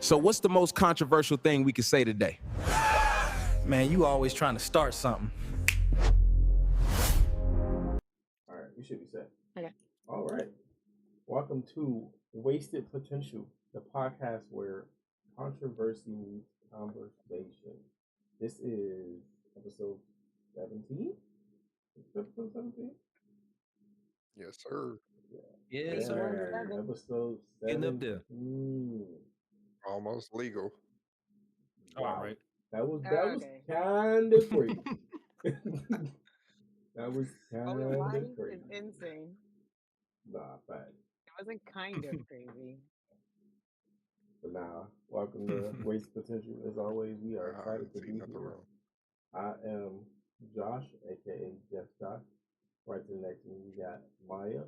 So what's the most controversial thing we could say today? Man, you always trying to start something. All right, we should be set. Okay. All right. Welcome to Wasted Potential, the podcast where controversy meets conversation. This is episode 17? Episode 17? Yes, sir. Yes, One sir. seven. Episode 17. Getting up there. Almost legal. Wow. All right. That was Okay. kind of crazy. That was kind Oh, of life crazy. is insane. Nah, fact. It wasn't kind of crazy. But nah, welcome to Waste Potential. As always, we are excited to be nothing here. wrong. I am Josh, aka Jeff Josh. Right to the next to me, we got Maya.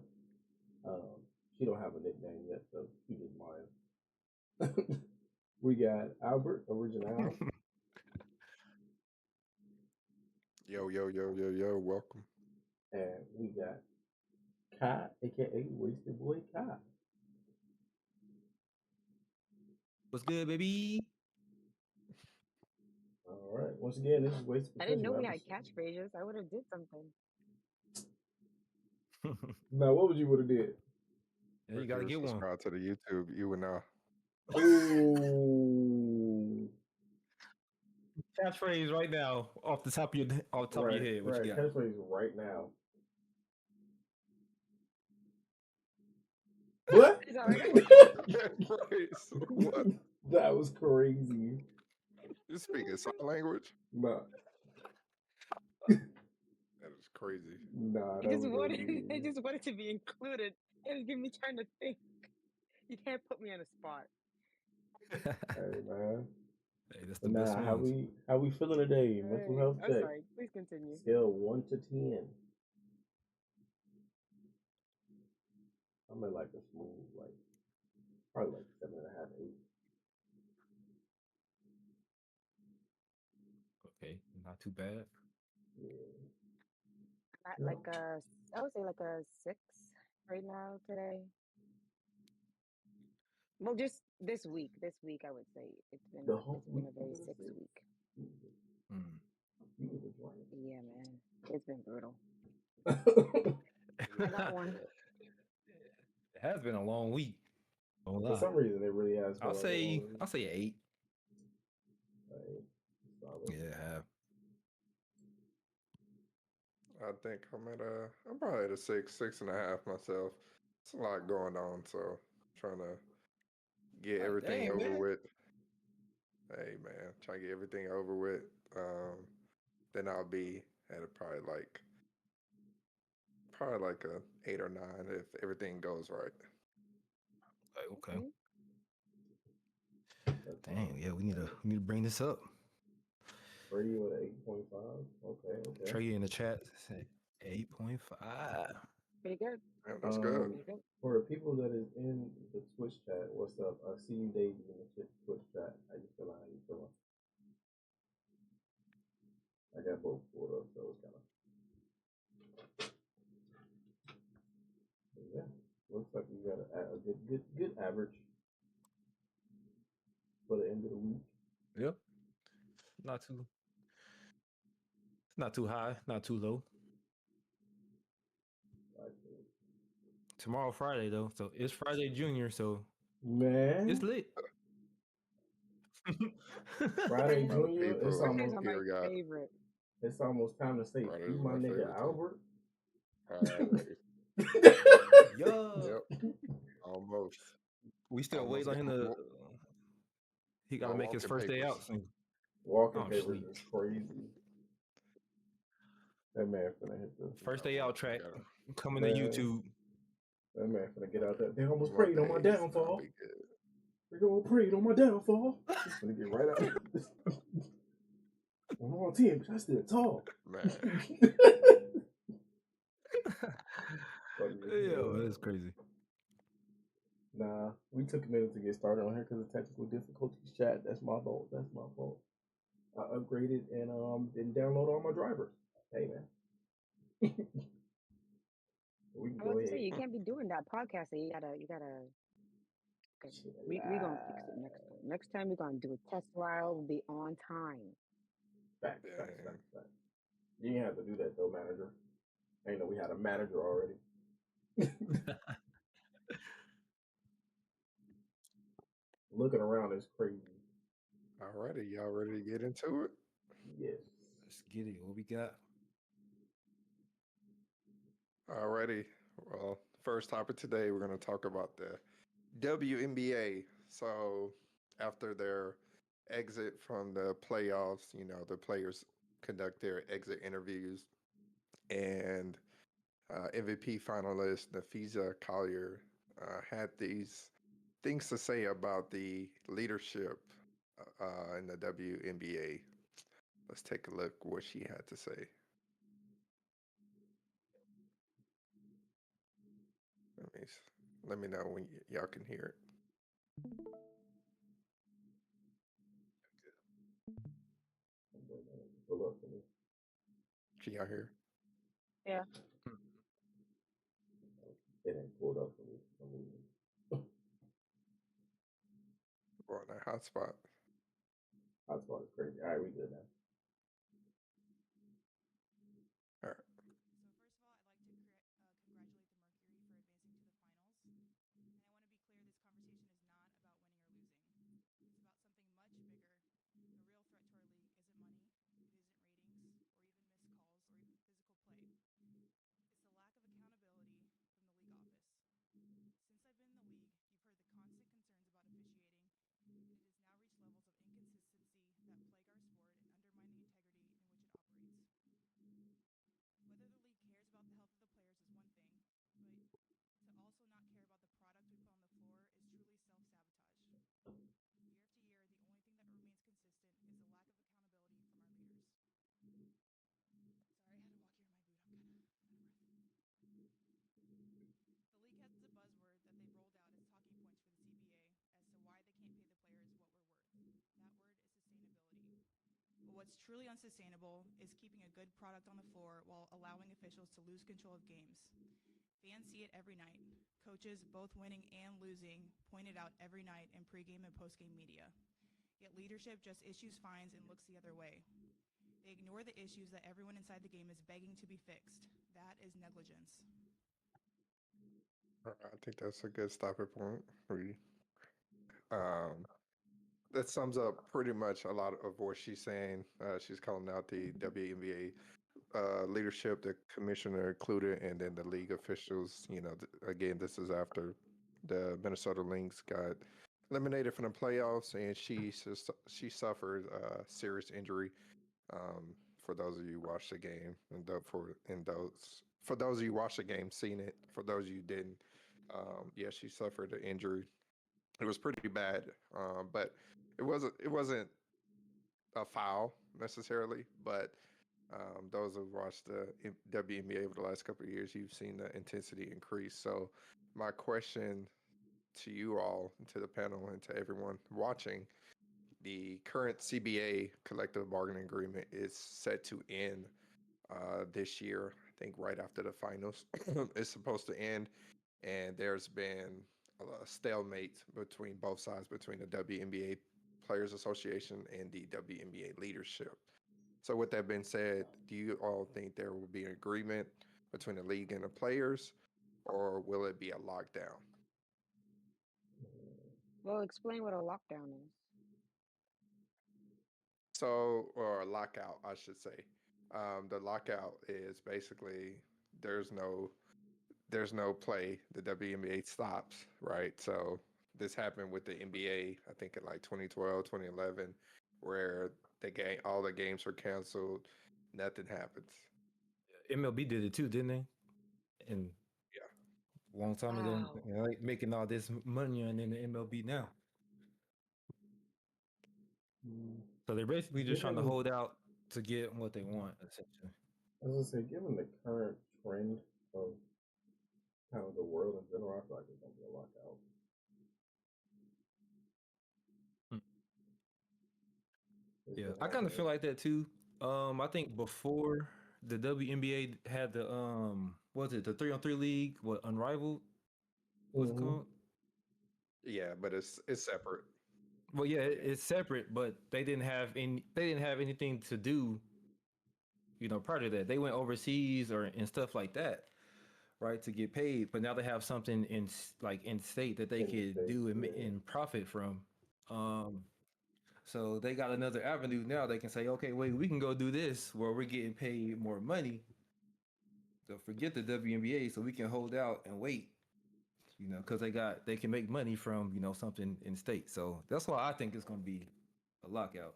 She don't have a nickname yet, so she just Maya. We got Albert, Original. Yo, welcome. And we got Kai, aka Wasted Boy Kai. What's good, baby? All right. Once again, this is Wasted I Potential. didn't know we had catchphrases. I would have did something. Now, what would you would have did? Yeah, you gotta get one. Subscribe to the YouTube. You and I. Ooh. Catchphrase right now, off the top of your head. What you got? Catchphrase right now. What? Sorry. What? That was crazy. You speaking sign language? Nah, That is crazy. nah. I That just was wanted. crazy. I just wanted to be included. It was giving me trying to think. You can't put me on a spot. Hey man. Hey, that's the But best nah, one. how we feeling today? Mental health I'm check. sorry. Please continue. Scale 1 to 10. I'm at like a smooth, like probably like 7.5, 8. Okay, not too bad. Yeah. At Yeah. like a, I would say like a 6 right now today. Well, just this week. This week, I would say it's been The whole a very week, 6 week. Mm. You was a drink. Yeah, man, it's been brutal. I I got one. It has been a long week. Don't For lie. some reason, it really has. I'll say 8. Solid. Yeah, I have. I think I'm probably at a 6.5 myself. It's a lot going on, so trying to get Like, everything dang, over man. with. Hey man, try to get everything over with. Then I'll be at probably like a 8 or 9 if everything goes right. Like, okay. That's Dang, yeah, we need to bring this up. Brady with an 8.5. Okay. Trey in the chat said 8.5. Pretty good. Yeah, that's good. Pretty good. For the people that is in the Twitch chat, what's up? I see you, Daisy, in the Twitch chat. How you feeling? I got both pulled up, so it's kind of. Yeah, looks like we got a good average for the end of the week. Yep. Not too high, not too low. Tomorrow Friday though, so it's Friday Junior, so Man, it's lit. Friday Brother Junior, people it's almost Fridays are my here got favorite. it's almost time to say Fridays free are my my nigga favorite too. Albert. Yo, Yep. Almost. we still Almost waiting on him got to. mo- He got to no make his walking first day papers. out soon. Walking Oh, papers sweet. is crazy. That man finna hit the First day out track gotta- coming to Man. YouTube. That man finna get out there. They almost One prayed on my day it's downfall. gonna be good. They almost prayed on my downfall. He's gonna get right out. I'm on 10, but I still tall. Man, Yo, that's crazy. Nah, we took a minute to get started on here because of technical difficulties. Chat, that's my fault. I upgraded and didn't download all my drivers. Hey man, we can I go was to say ahead. you can't be doing that podcasting. You gotta Okay. We gonna fix it next time. Next time we're gonna do a test trial. We'll be on time. Facts, facts, Damn. facts, facts. You didn't have to do that though, manager. Ain't know we had a manager already. Looking around is crazy. Alrighty, y'all ready to get into it? Yes. Let's get it. What we got? Alrighty. Well, first topic today, we're going to talk about the WNBA. So, after their exit from the playoffs, the players conduct their exit interviews, and MVP finalist Nafisa Collier had these things to say about the leadership in the WNBA. Let's take a look what she had to say. Let me know when y'all can hear it. Pull up for me. Can y'all hear? Yeah. It ain't pulled up for me for some reason. We're on that hotspot. Hotspot is crazy. All right, we good now. All right. What's truly unsustainable is keeping a good product on the floor while allowing officials to lose control of games. Fans see it every night. Coaches, both winning and losing, point it out every night in pregame and postgame media. Yet leadership just issues fines and looks the other way. They ignore the issues that everyone inside the game is begging to be fixed. That is negligence. I think that's a good stopping point. Um, that sums up pretty much a lot of what she's saying. She's calling out the WNBA leadership, the commissioner included, and then the league officials. Again, this is after the Minnesota Lynx got eliminated from the playoffs, and she suffered a serious injury. For those of you who watched the game, and for those of you who watched the game, seen it. For those of you who didn't, yeah, she suffered an injury. It was pretty bad, but it wasn't a foul necessarily. But those who watched the WNBA over the last couple of years, you've seen the intensity increase. So my question to you all, to the panel, and to everyone watching, the current CBA collective bargaining agreement is set to end this year. I think right after the finals, it's supposed to end, and there's been a stalemate between both sides, between the WNBA Players Association and the WNBA leadership. So, with that being said, do you all think there will be an agreement between the league and the players, or will it be a lockdown? Well, explain what a lockdown is. So, or a lockout, I should say. The lockout is basically there's no there's no play. The WNBA stops, right? So this happened with the NBA, I think in like 2012, 2011, where all the games were canceled, nothing happens. MLB did it too, didn't they? And Yeah. a long time ago, Wow. like making all this money in the MLB now. So they're basically just trying to Given, hold out to get what they want, essentially. as I say, given the current trend of kind of the world in general, I feel like it's gonna be a lockout. Hmm. It's Yeah, been I kind of feel happening. like that too. I think before the WNBA had the what was it, the 3-on-3 league, what, Unrivaled? What's it Mm-hmm. called? Yeah, but it's separate. Well, yeah, it's separate, but they didn't have anything to do, prior to that. They went overseas or and stuff like that, right, to get paid. But now they have something like in state that they in the could States. do and, Yeah. and profit from. Um, so they got another avenue now. They can say, okay, wait, we can go do this where we're getting paid more money. So forget the WNBA, so we can hold out and wait. Because they can make money from something in state. So that's why I think it's going to be a lockout.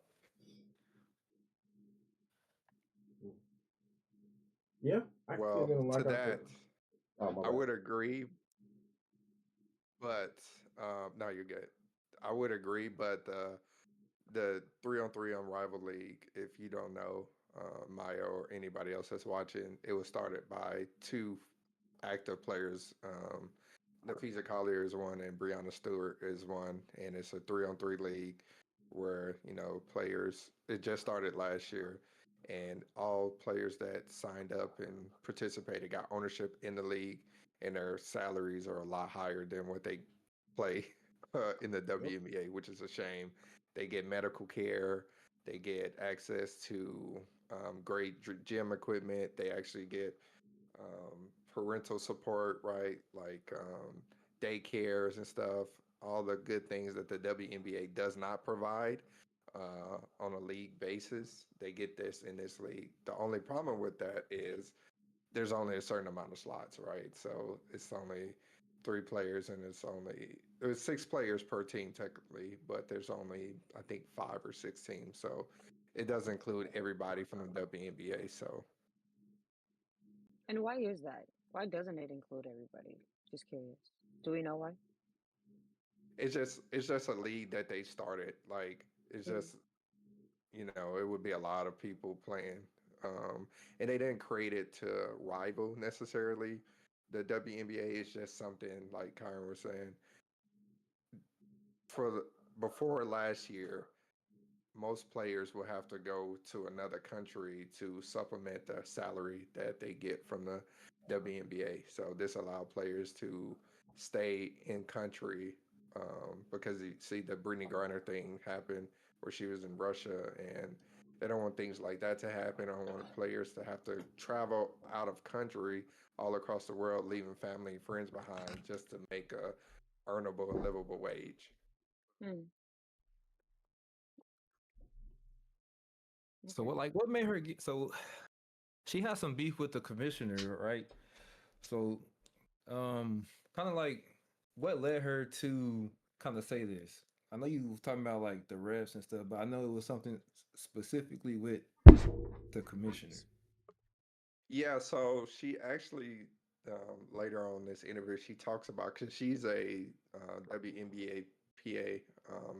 Yeah, I can see it Well, being a to lockout for. that, Oh my I bad. would agree, but no, you're good. I would agree, but the 3-on-3 on Rival League, if you don't know, Maya or anybody else that's watching, it was started by two active players. Nafisa Collier is one, and Brianna Stewart is one, and it's a 3-on-3 league where players. It just started last year, and all players that signed up and participated got ownership in the league, and their salaries are a lot higher than what they play in the Yep. WNBA, which is a shame. They get medical care, they get access to great gym equipment. They actually get parental support, right? Like daycares and stuff, all the good things that the WNBA does not provide on a league basis. They get this in this league. The only problem with that is there's only a certain amount of slots, right? So it's only 3 players, and there's 6 players per team technically, but there's only I think 5 or 6 teams. So it does include everybody from the WNBA. So And why is that? Why doesn't it include everybody? Just curious. Do we know why? it's just a league that they started. Like it's Mm. just it would be a lot of people playing, um, and they didn't create it to rival necessarily. The WNBA is just something like Kyron was saying. Before last year, most players will have to go to another country to supplement the salary that they get from the WNBA. So this allowed players to stay in country, because you see the Brittany Griner thing happen where she was in Russia, and they don't want things like that to happen. I don't want players to have to travel out of country all across the world, leaving family and friends behind just to make a earnable and livable wage. Mm. So Okay. what made her get so she has some beef with the commissioner, right? So kind of like what led her to kind of say this? I know you was talking about like the refs and stuff, but I know it was something specifically with the commissioner. Yeah, so she actually later on in this interview she talks about because she's a WNBA PA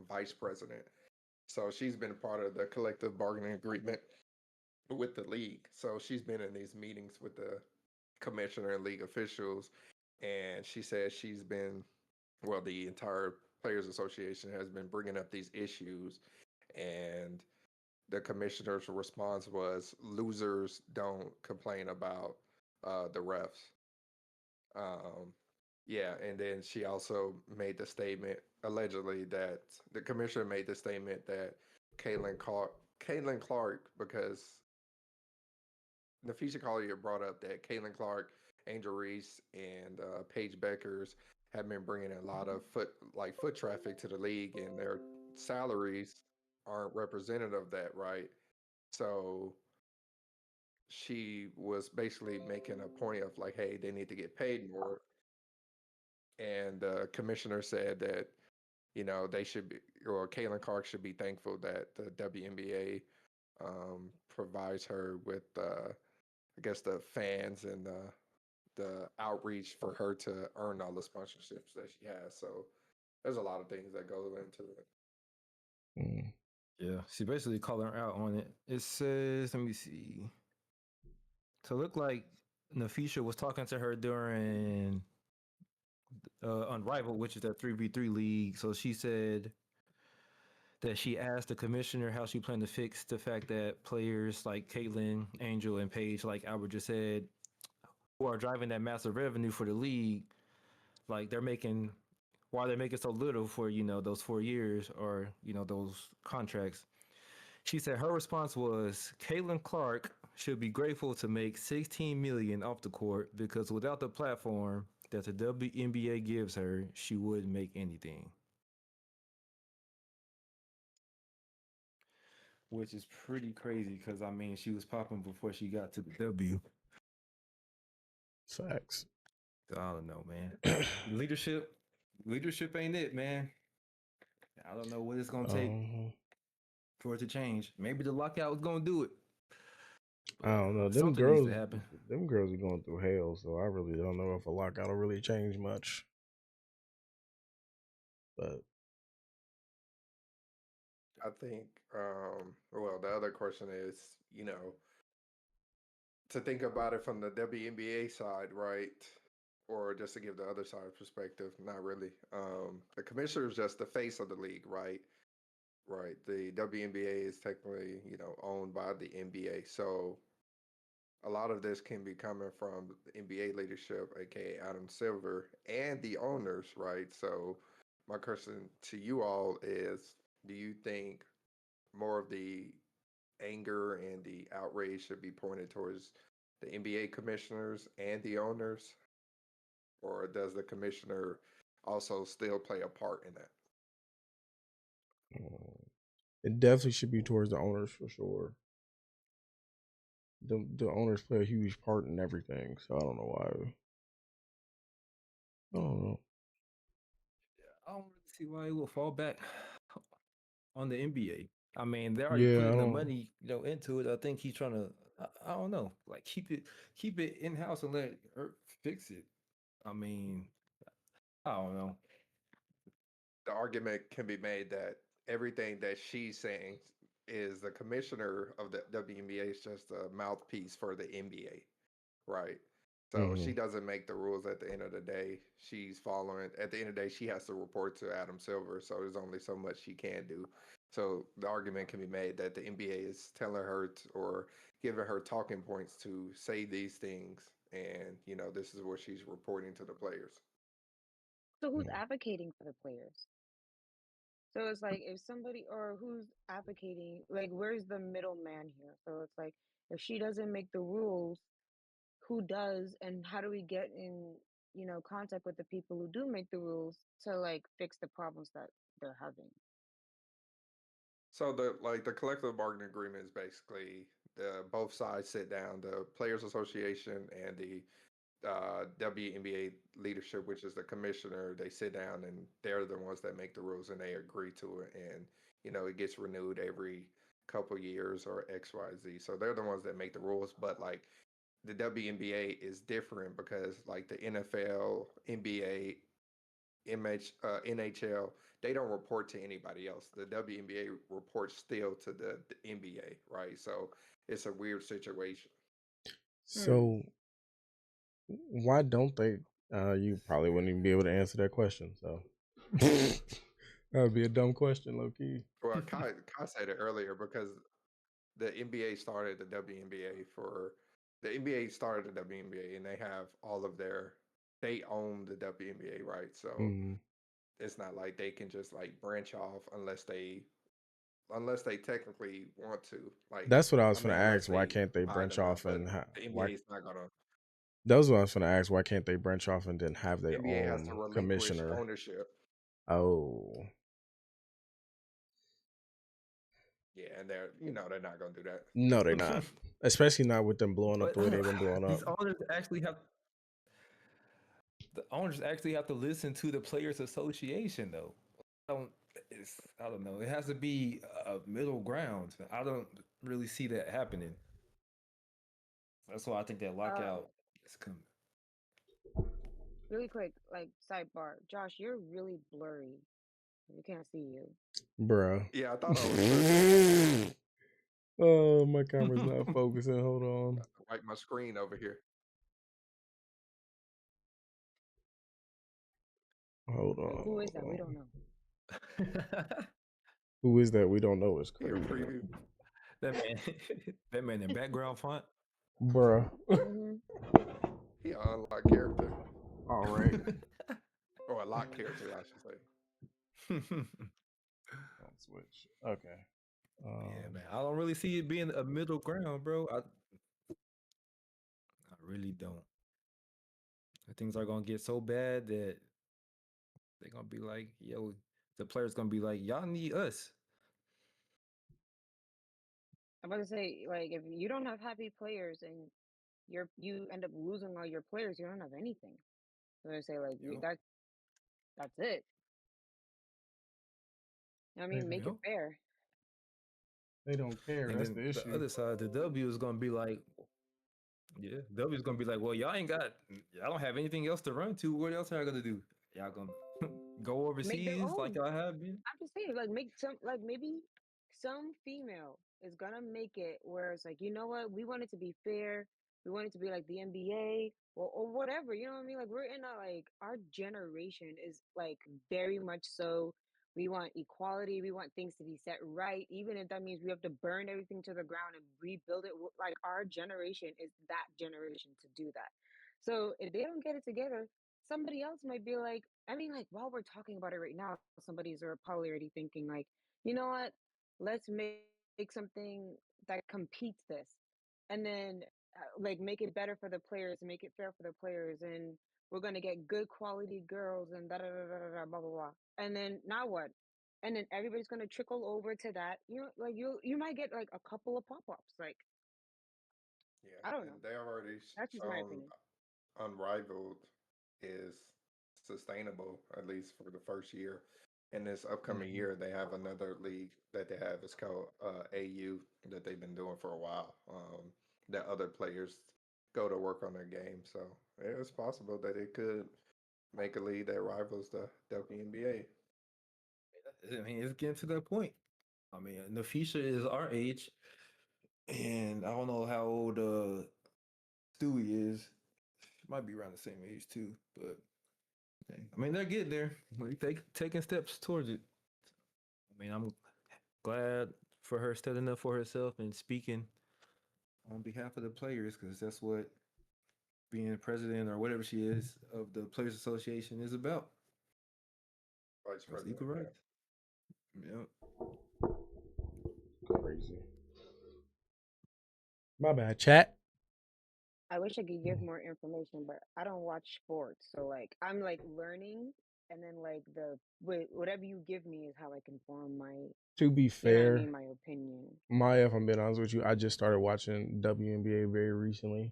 vice president, so she's been a part of the collective bargaining agreement with the league. So she's been in these meetings with the commissioner and league officials, and she says she's been well, the entire Players Association has been bringing up these issues, and the commissioner's response was losers don't complain about the refs. Um, yeah, and then she also made the statement allegedly that the commissioner made the statement that Caitlin Clark, because Nafisa Collier brought up that Caitlin Clark, Angel Reese, and Paige Beckers have been bringing a lot of foot traffic to the league, and their salaries aren't representative of that, right? So she was basically making a point of like, hey, they need to get paid more. And the commissioner said that, they should be, or Caitlin Clark should be thankful that the WNBA provides her with, I guess, the fans and the outreach for her to earn all the sponsorships that she has. So there's a lot of things that go into it. Mm. Yeah, she basically calling her out on it. It says, let me see. So it looked like Nafisha was talking to her during Unrivaled, which is that 3v3 league. So she said that she asked the commissioner how she planned to fix the fact that players like Caitlin, Angel, and Paige, like Albert just said, who are driving that massive revenue for the league, like they're making why they make it so little for those 4 years or those contracts. She said her response was Caitlin Clark should be grateful to make 16 million off the court because without the platform that the WNBA gives her, she wouldn't make anything. Which is pretty crazy because I mean she was popping before she got to the W. Facts. So I don't know, man. Leadership ain't it, man. I don't know what it's gonna take for it to change. Maybe the lockout was gonna do it. I don't know. Something needs to happen. Them girls are going through hell, so I really don't know if a lockout will really change much. But I think, well, the other question is, to think about it from the WNBA side, right? Or just to give the other side perspective, not really. The commissioner is just the face of the league, right? Right. The WNBA is technically, owned by the NBA. So a lot of this can be coming from the NBA leadership, aka Adam Silver, and the owners, right? So my question to you all is, do you think more of the anger and the outrage should be pointed towards the NBA commissioners and the owners? Or does the commissioner also still play a part in that? it definitely should be towards the owners for sure. The owners play a huge part in everything, so I don't know why. I don't know. I don't really see why he will fall back on the NBA. I mean, they're already putting the money, into it. I think he's trying to. I don't know, like keep it in house and let her fix it. I mean, I don't know. The argument can be made that everything that she's saying is the commissioner of the WNBA is just a mouthpiece for the NBA, right? So she doesn't make the rules at the end of the day. She's following. At the end of the day, she has to report to Adam Silver. So there's only so much she can do. So the argument can be made that the NBA is telling her or giving her talking points to say these things, and this is what she's reporting to the players. So who's advocating for the players? So it's like if somebody or who's advocating, like where's the middleman here? So it's like if she doesn't make the rules, who does, and how do we get in, contact with the people who do make the rules to like fix the problems that they're having? So the collective bargaining agreement is basically the both sides sit down, the Players Association and the WNBA leadership, which is the commissioner. They sit down and they're the ones that make the rules and they agree to it. And it gets renewed every couple years or XYZ. So they're the ones that make the rules. But like the WNBA is different because like the NFL, NBA, NHL, they don't report to anybody else. The WNBA reports still to the NBA, right? So it's a weird situation. So why don't they? You probably wouldn't even be able to answer that question. So that would be a dumb question, low key. Well, Kai said it earlier because the NBA started the WNBA the NBA started the WNBA and they have all of they own the WNBA, right? So it's not like they can just like branch off unless they technically want to. Like that's what I was going to ask. Why can't they branch off and the NBA is not gonna. That was what I was going to ask. Why can't they branch off and then have their NBA has to own relinquish commissioner? Ownership. Oh. Yeah, and they're not gonna do that. No, they're not. Especially not with them blowing up the way they've been blowing up. These owners actually have to listen to the Players Association, though. I don't know. It has to be a middle ground. I don't really see that happening. That's why I think that lockout is coming. Really quick, like sidebar, Josh, you're really blurry. We can't see you, bruh. Yeah, I thought I was. Oh, my camera's not focusing. Hold on. Wipe my screen over here. Hold on. Who is that? We don't know. Who is that? We don't know. It's crazy. That man in background font, bruh. He unlocked character. All right. or a lock character, I should say. On Switch. Okay. Yeah, man. I don't really see it being a middle ground, bro. I really don't. Things are gonna get so bad that they're gonna be like, yo, the player's gonna be like, y'all need us. I'm about to say, like, if you don't have happy players and you end up losing all your players, you don't have anything. I'm gonna say, like, Yep. that's it. I They mean, don't, make it Yep. fair. they don't care. And That's then the the issue. other side, the W is gonna be like, yeah, W is gonna be like, well, y'all don't have anything else to run to. What else are y'all gonna do? Y'all gonna go Make their overseas like own. y'all have been? I'm just saying, like, make some, like, maybe some female is gonna make it where it's like, you know what, we want it to be fair. We want it to be like the NBA or whatever. You know what I mean? Like, we're in a like our generation is like very much so. We want equality. We want things to be set right, even if that means we have to burn everything to the ground and rebuild it. Like our generation is that generation to do that. So if they don't get it together, somebody else might be like, I mean, like while we're talking about it right now, somebody's are probably already thinking like, you know what? Let's make something that competes this, and then like make it better for the players, make it fair for the players, and we're gonna get good quality girls and da da da da da blah blah blah. And then now what? And then everybody's gonna trickle over to that. You know, like you might get like a couple of pop ups. Like Yeah, I don't and know. they already That's just my shown opinion. Unrivaled is sustainable, at least for the first year. And this upcoming Mhm. year, they have another league that they have. It's called AU that they've been doing for a while. That other players go to work on their game. So yeah, it's possible that it could make a league that rivals the WNBA. I mean, it's getting to that point. I mean, Nafisha is our age, and I don't know how old Stewie is. Might be around the same age too, but I mean, they're getting there. Taking steps towards it. I mean, I'm glad for her standing up for herself and speaking on behalf of the players because that's what being president or whatever she is of the Players Association is about. Vice That's president, equal yeah. rights. Yeah. Crazy. My bad, chat. I wish I could give more information, but I don't watch sports. So like I'm like learning and then like whatever you give me is how I can form my, To be you know what I fair, mean, my opinion. Maya, if I'm being honest with you, I just started watching WNBA very recently.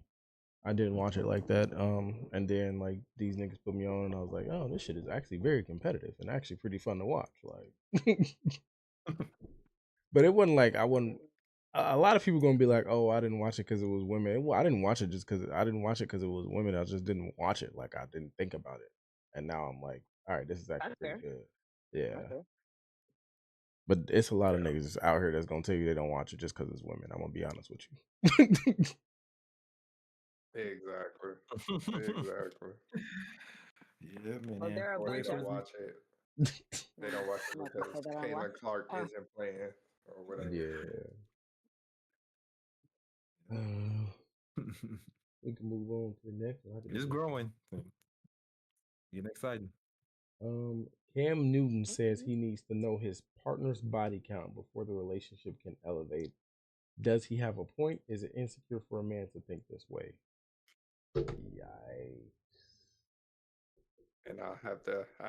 I didn't watch it like that. And then like these niggas put me on, and I was like, oh, this shit is actually very competitive and actually pretty fun to watch. Like, but it wasn't like I wouldn't. A lot of people gonna be like, "Oh, I didn't watch it because it was women." Well, I didn't watch it just because I didn't watch it because it was women. I just didn't watch it. Like I didn't think about it, and now I'm like, "All right, this is actually That's pretty fair. good." That's Yeah, fair. but it's a lot of Yeah, niggas out here that's gonna tell you they don't watch it just because it's women. I'm gonna be honest with you. exactly. Exactly. Yeah, Well, man. there are a Or they bunch don't of Especially watch it. They no, don't watch I'm it not gonna say because that on live. Caitlin Clark Uh, isn't playing or whatever. Yeah. We can move on to the next one. I could it's do growing. Getting exciting. Um, Cam Newton says okay. he needs to know his partner's body count before the relationship can elevate. Does he have a point? Is it insecure for a man to think this way? Yikes. And I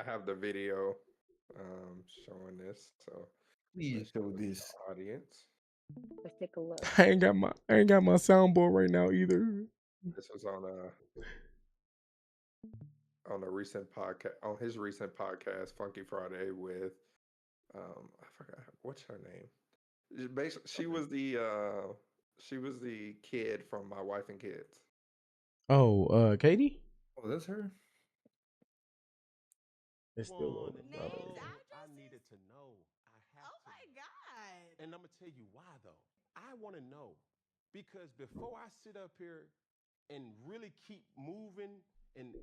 have the video showing this. So Please let's show show it to this. the audience. Let's take a look. I ain't got my soundboard right now either. This was on a recent podcast on his recent podcast, Funky Friday, with I forgot what's her name. Basically, Okay. she was the kid from My Wife and Kids. Oh, Katie? Oh, that's her. It's still Wanna loading, brother. know? Names, I addresses. needed to know. I have Oh to my know. god. And I'm gonna tell you why though. I want to know because before I sit up here and really keep moving and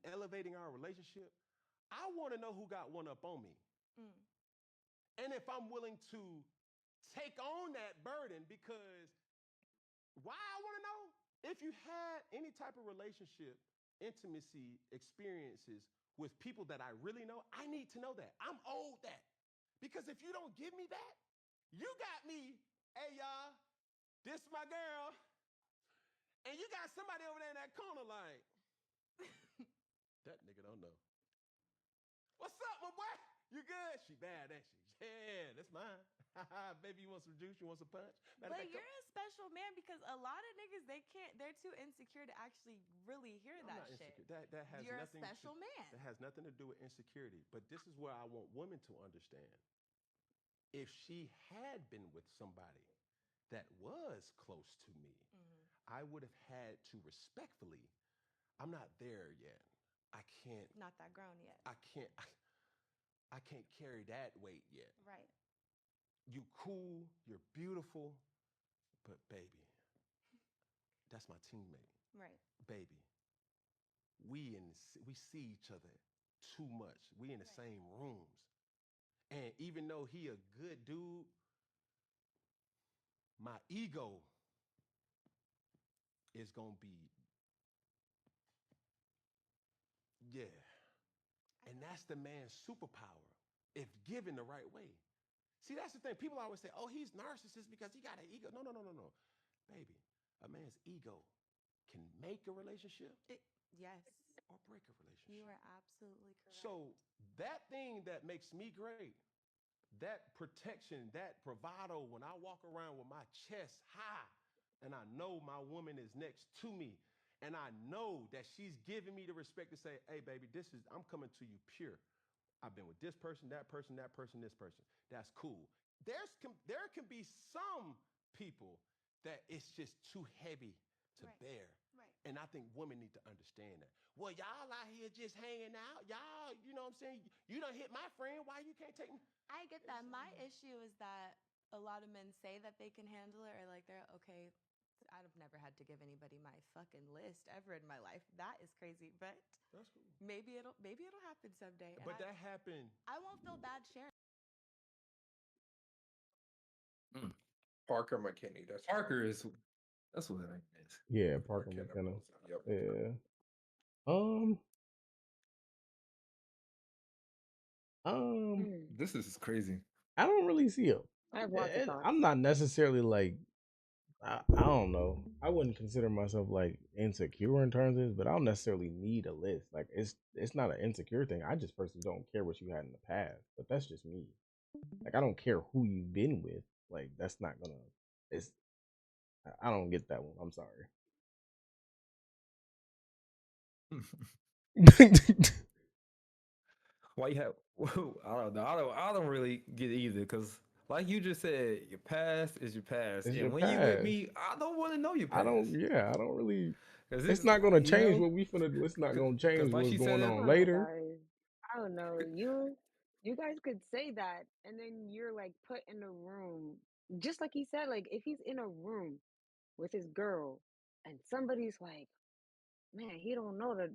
elevating our relationship, I want to know who got one up on me. Mm. And if I'm willing to take on that burden, because why I want to know if you had any type of relationship, intimacy experiences with people that I really know, I need to know that. I'm owed that. Because if you don't give me that, you got me, hey y'all, this my girl, and you got somebody over there in that corner like, that nigga don't know. What's up, my boy? You good? She bad, ain't she? Yeah, that's mine. Baby, you want some juice? You want some punch? But you're a special man because a lot of niggas they're too insecure to actually really hear I'm that not shit. insecure. That has You're a nothing special man. That has nothing to do with insecurity. But this is where I want women to understand. If she had been with somebody that was close to me, I would have had to respectfully. I'm not there yet. I can't. Not that grown yet. I can't. I can't carry that weight yet. Right. You cool, you're beautiful, but baby, that's my teammate. Right. Baby, we see each other too much. We in the same rooms, and even though he a good dude, my ego is gonna be yeah, and that's the man's superpower if given the right way. See, that's the thing. People always say, "Oh, he's narcissist because he got an ego." No, no, no, no, no. Baby, a man's ego can make a relationship Yes. or break a relationship. You are absolutely correct. So that thing that makes me great, that protection, that bravado when I walk around with my chest high and I know my woman is next to me and I know that she's giving me the respect to say, hey, baby, I'm coming to you pure. I've been with this person, that person, that person, this person. That's cool. There can be some people that it's just too heavy to bear. Right. And I think women need to understand that. Well, y'all out here just hanging out. Y'all, you know what I'm saying? You done hit my friend. Why you can't take me? I get that. My issue is that a lot of men say that they can handle it or like they're okay. I've never had to give anybody my fucking list ever in my life. That is crazy, but that's cool. Maybe it'll happen someday. But that happened. I won't feel bad sharing. Parker McKinney. That's what that is. Yeah, Parker McKenna. Yep. Yeah. This is crazy. I don't really see it. I have lots of thoughts. I'm not necessarily like I don't know. I wouldn't consider myself like insecure in terms of this, but I don't necessarily need a list. Like it's not an insecure thing. I just personally don't care what you had in the past. But that's just me. Like I don't care who you've been with. Like that's not gonna. It's. I don't get that one. I'm sorry. Why you have? I don't know. I don't really get it either because, like you just said, your past is your past, and when you with me, I don't want to know your past. I don't. Yeah, I don't really. It's not gonna change what we finna. It's not gonna change like what's she going said, on later. Guys, I don't know. You guys could say that, and then you're like put in a room, just like he said. Like if he's in a room with his girl, and somebody's like, "Man, he don't know that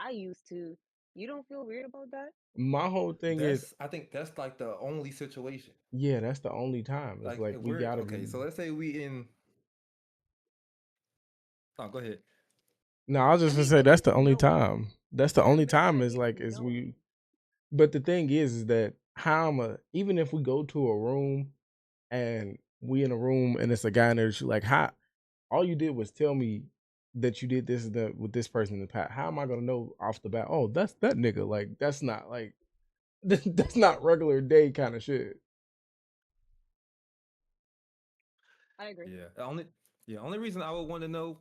I used to." You don't feel weird about that? My whole thing is, I think that's like the only situation. Yeah, that's the only time. It's like we gotta okay. So let's say we in. Oh, go ahead. No, I was just gonna say that's the only time. That's the only time is like is we. But the thing is that even if we go to a room and we in a room and it's a guy in there, like how all you did was tell me that you did this with this person in the past. How am I gonna know off the bat? Oh, that's that nigga. Like that's not like that's not regular day kind of shit. I agree. Yeah. Only reason I would want to know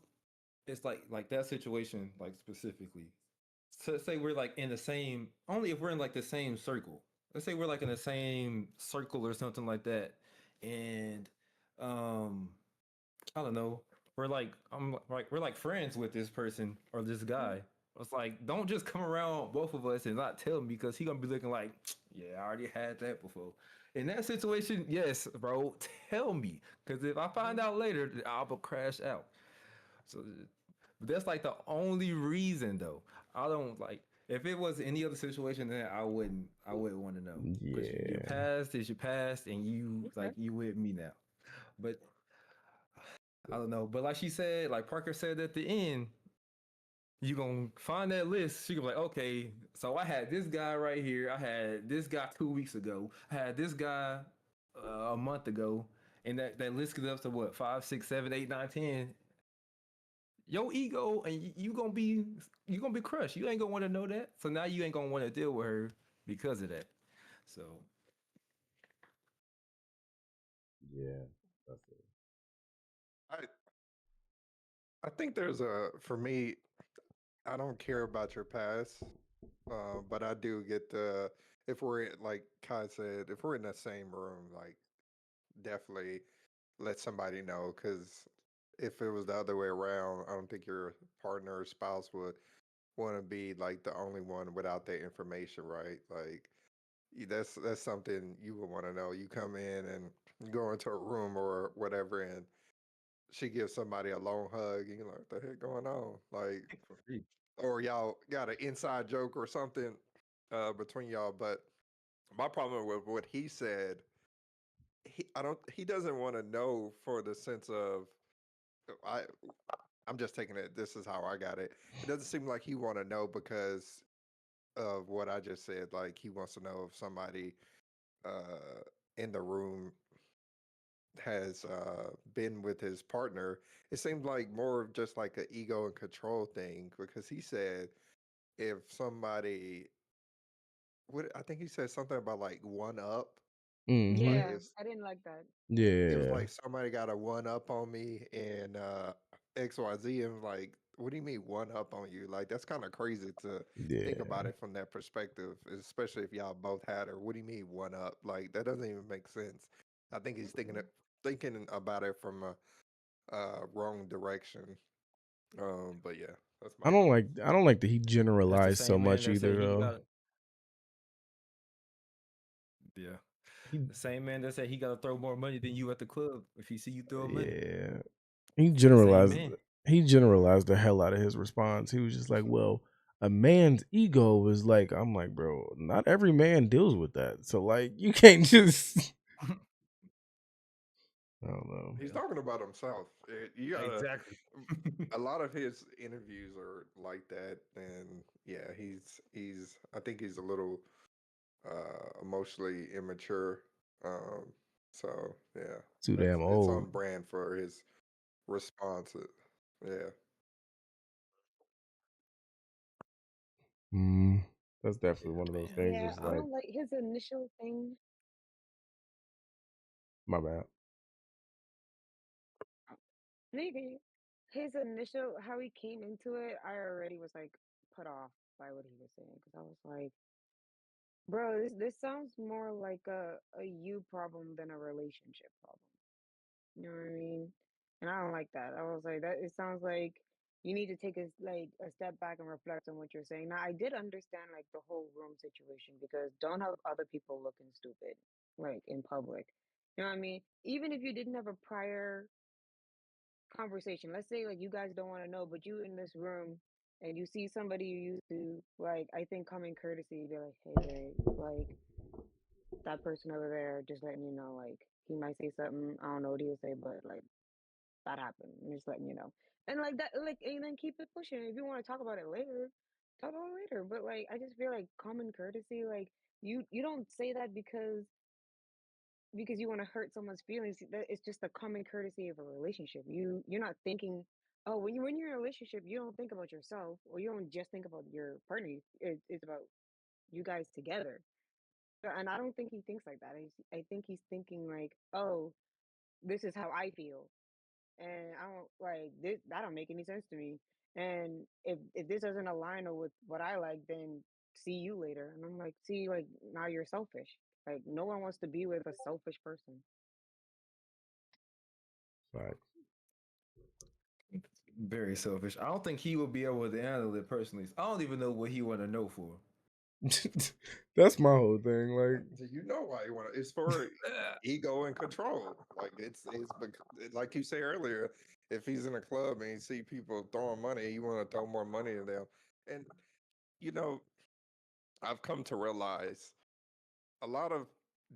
is like that situation, like specifically. So say we're like in the same. Only if we're in like the same circle. Let's say we're like in the same circle or something like that, and I don't know. We're like friends with this person or this guy. It's like don't just come around both of us and not tell me because he gonna be looking like, yeah, I already had that before. In that situation, yes, bro, tell me because if I find out later, I'll crash out. So that's like the only reason though. I don't like if it was any other situation, then I wouldn't want to know. Because your past is your past, and you like you with me now. But I don't know. But like she said, like Parker said at the end, You gonna find that list. She gonna be like, okay, so I had this guy right here. I had this guy 2 weeks ago. I had this guy a month ago, and that list goes up to what 5, 6, 7, 8, 9, 10. Your ego and you gonna be crushed. You ain't gonna want to know that. So now you ain't gonna want to deal with her because of that. So Yeah, that's it. I I think there's for me, I don't care about your past, but I do get the if we're like Kai said, if we're in the same room, like definitely let somebody know because if it was the other way around, I don't think your partner or spouse would want to be like the only one without that information, right? Like that's something you would want to know. You come in and you go into a room or whatever, and she gives somebody a long hug, and you're like, "What the heck going on?" Like, for free. or y'all got an inside joke or something between y'all. But my problem with what he said, he doesn't want to know for the sense of I I'm just taking it. This is how I got it. It doesn't seem like he want to know because of what I just said. Like he wants to know if somebody in the room has been with his partner. It seemed like more of just like an ego and control thing because he said if somebody, what I think he said something about like one up, like Mm-hmm. Yeah, if I didn't like that. it was Yeah, like somebody got a one up on me and XYZ, and like, what do you mean one up on you? Like that's kind of crazy to think about yeah. it from that perspective, especially if y'all both had her. What do you mean one up? Like that doesn't even make sense. I think he's Mm-mm. thinking about it from a wrong direction. But yeah, that's my thing. I don't like that he That's the generalized so same man much that said either he though. got. Yeah, He the same man that said he got to throw more money than you at the club if he see you throwing money. yeah. He The same generalized man. he generalized the hell out of his response. He was just like, "Well, a man's ego is like," I'm like, "Bro, not every man deals with that. So like you can't just I don't know." He's Yeah, talking about himself. You gotta. exactly. A lot of his interviews are like that, and yeah, he's. I think he's a little emotionally immature. Um, so yeah, Too that's damn it's on old. brand for his responses. Yeah, Mm, that's Yeah, definitely one of those man. things Yeah, that's I like, don't like his initial thing. my bad. Maybe his initial how he came into it, I already was like put off by what he was saying because I was like, bro, this sounds more like a you problem than a relationship problem. You know what I mean? And I don't like that. I was like that. It sounds like you need to take a step back and reflect on what you're saying. Now I did understand like the whole room situation because don't have other people looking stupid like in public. You know what I mean? Even if you didn't have a prior conversation. Let's say like you guys don't want to know, but you in this room and you see somebody you used to like. I think common courtesy, be like, hey, babe, like that person over there, just letting you know, like he might say something. I don't know what he'll say, but like that happened. I'm just letting you know, and like that, like and then keep it pushing. If you want to talk about it later, talk about it later. But like I just feel like common courtesy, like you don't say that because you want to hurt someone's feelings. That it's just the common courtesy of a relationship. You're not thinking, oh, when you're in a relationship, you don't think about yourself or you don't just think about your partner. It's about you guys together. And I don't think he thinks like that. I think he's thinking like, oh, this is how I feel, and I don't like this. That don't make any sense to me. And if this doesn't align with what I like, then see you later. And I'm like, see, like now you're selfish. Like no one wants to be with a selfish person. Facts. Very selfish. I don't think he will be able to handle it personally. I don't even know what he want to know for. That's my whole thing. Like, so you know why you want to. It's for ego and control. Like like you say earlier. If he's in a club and you see people throwing money, you want to throw more money at them. And you know, I've come to realize a lot of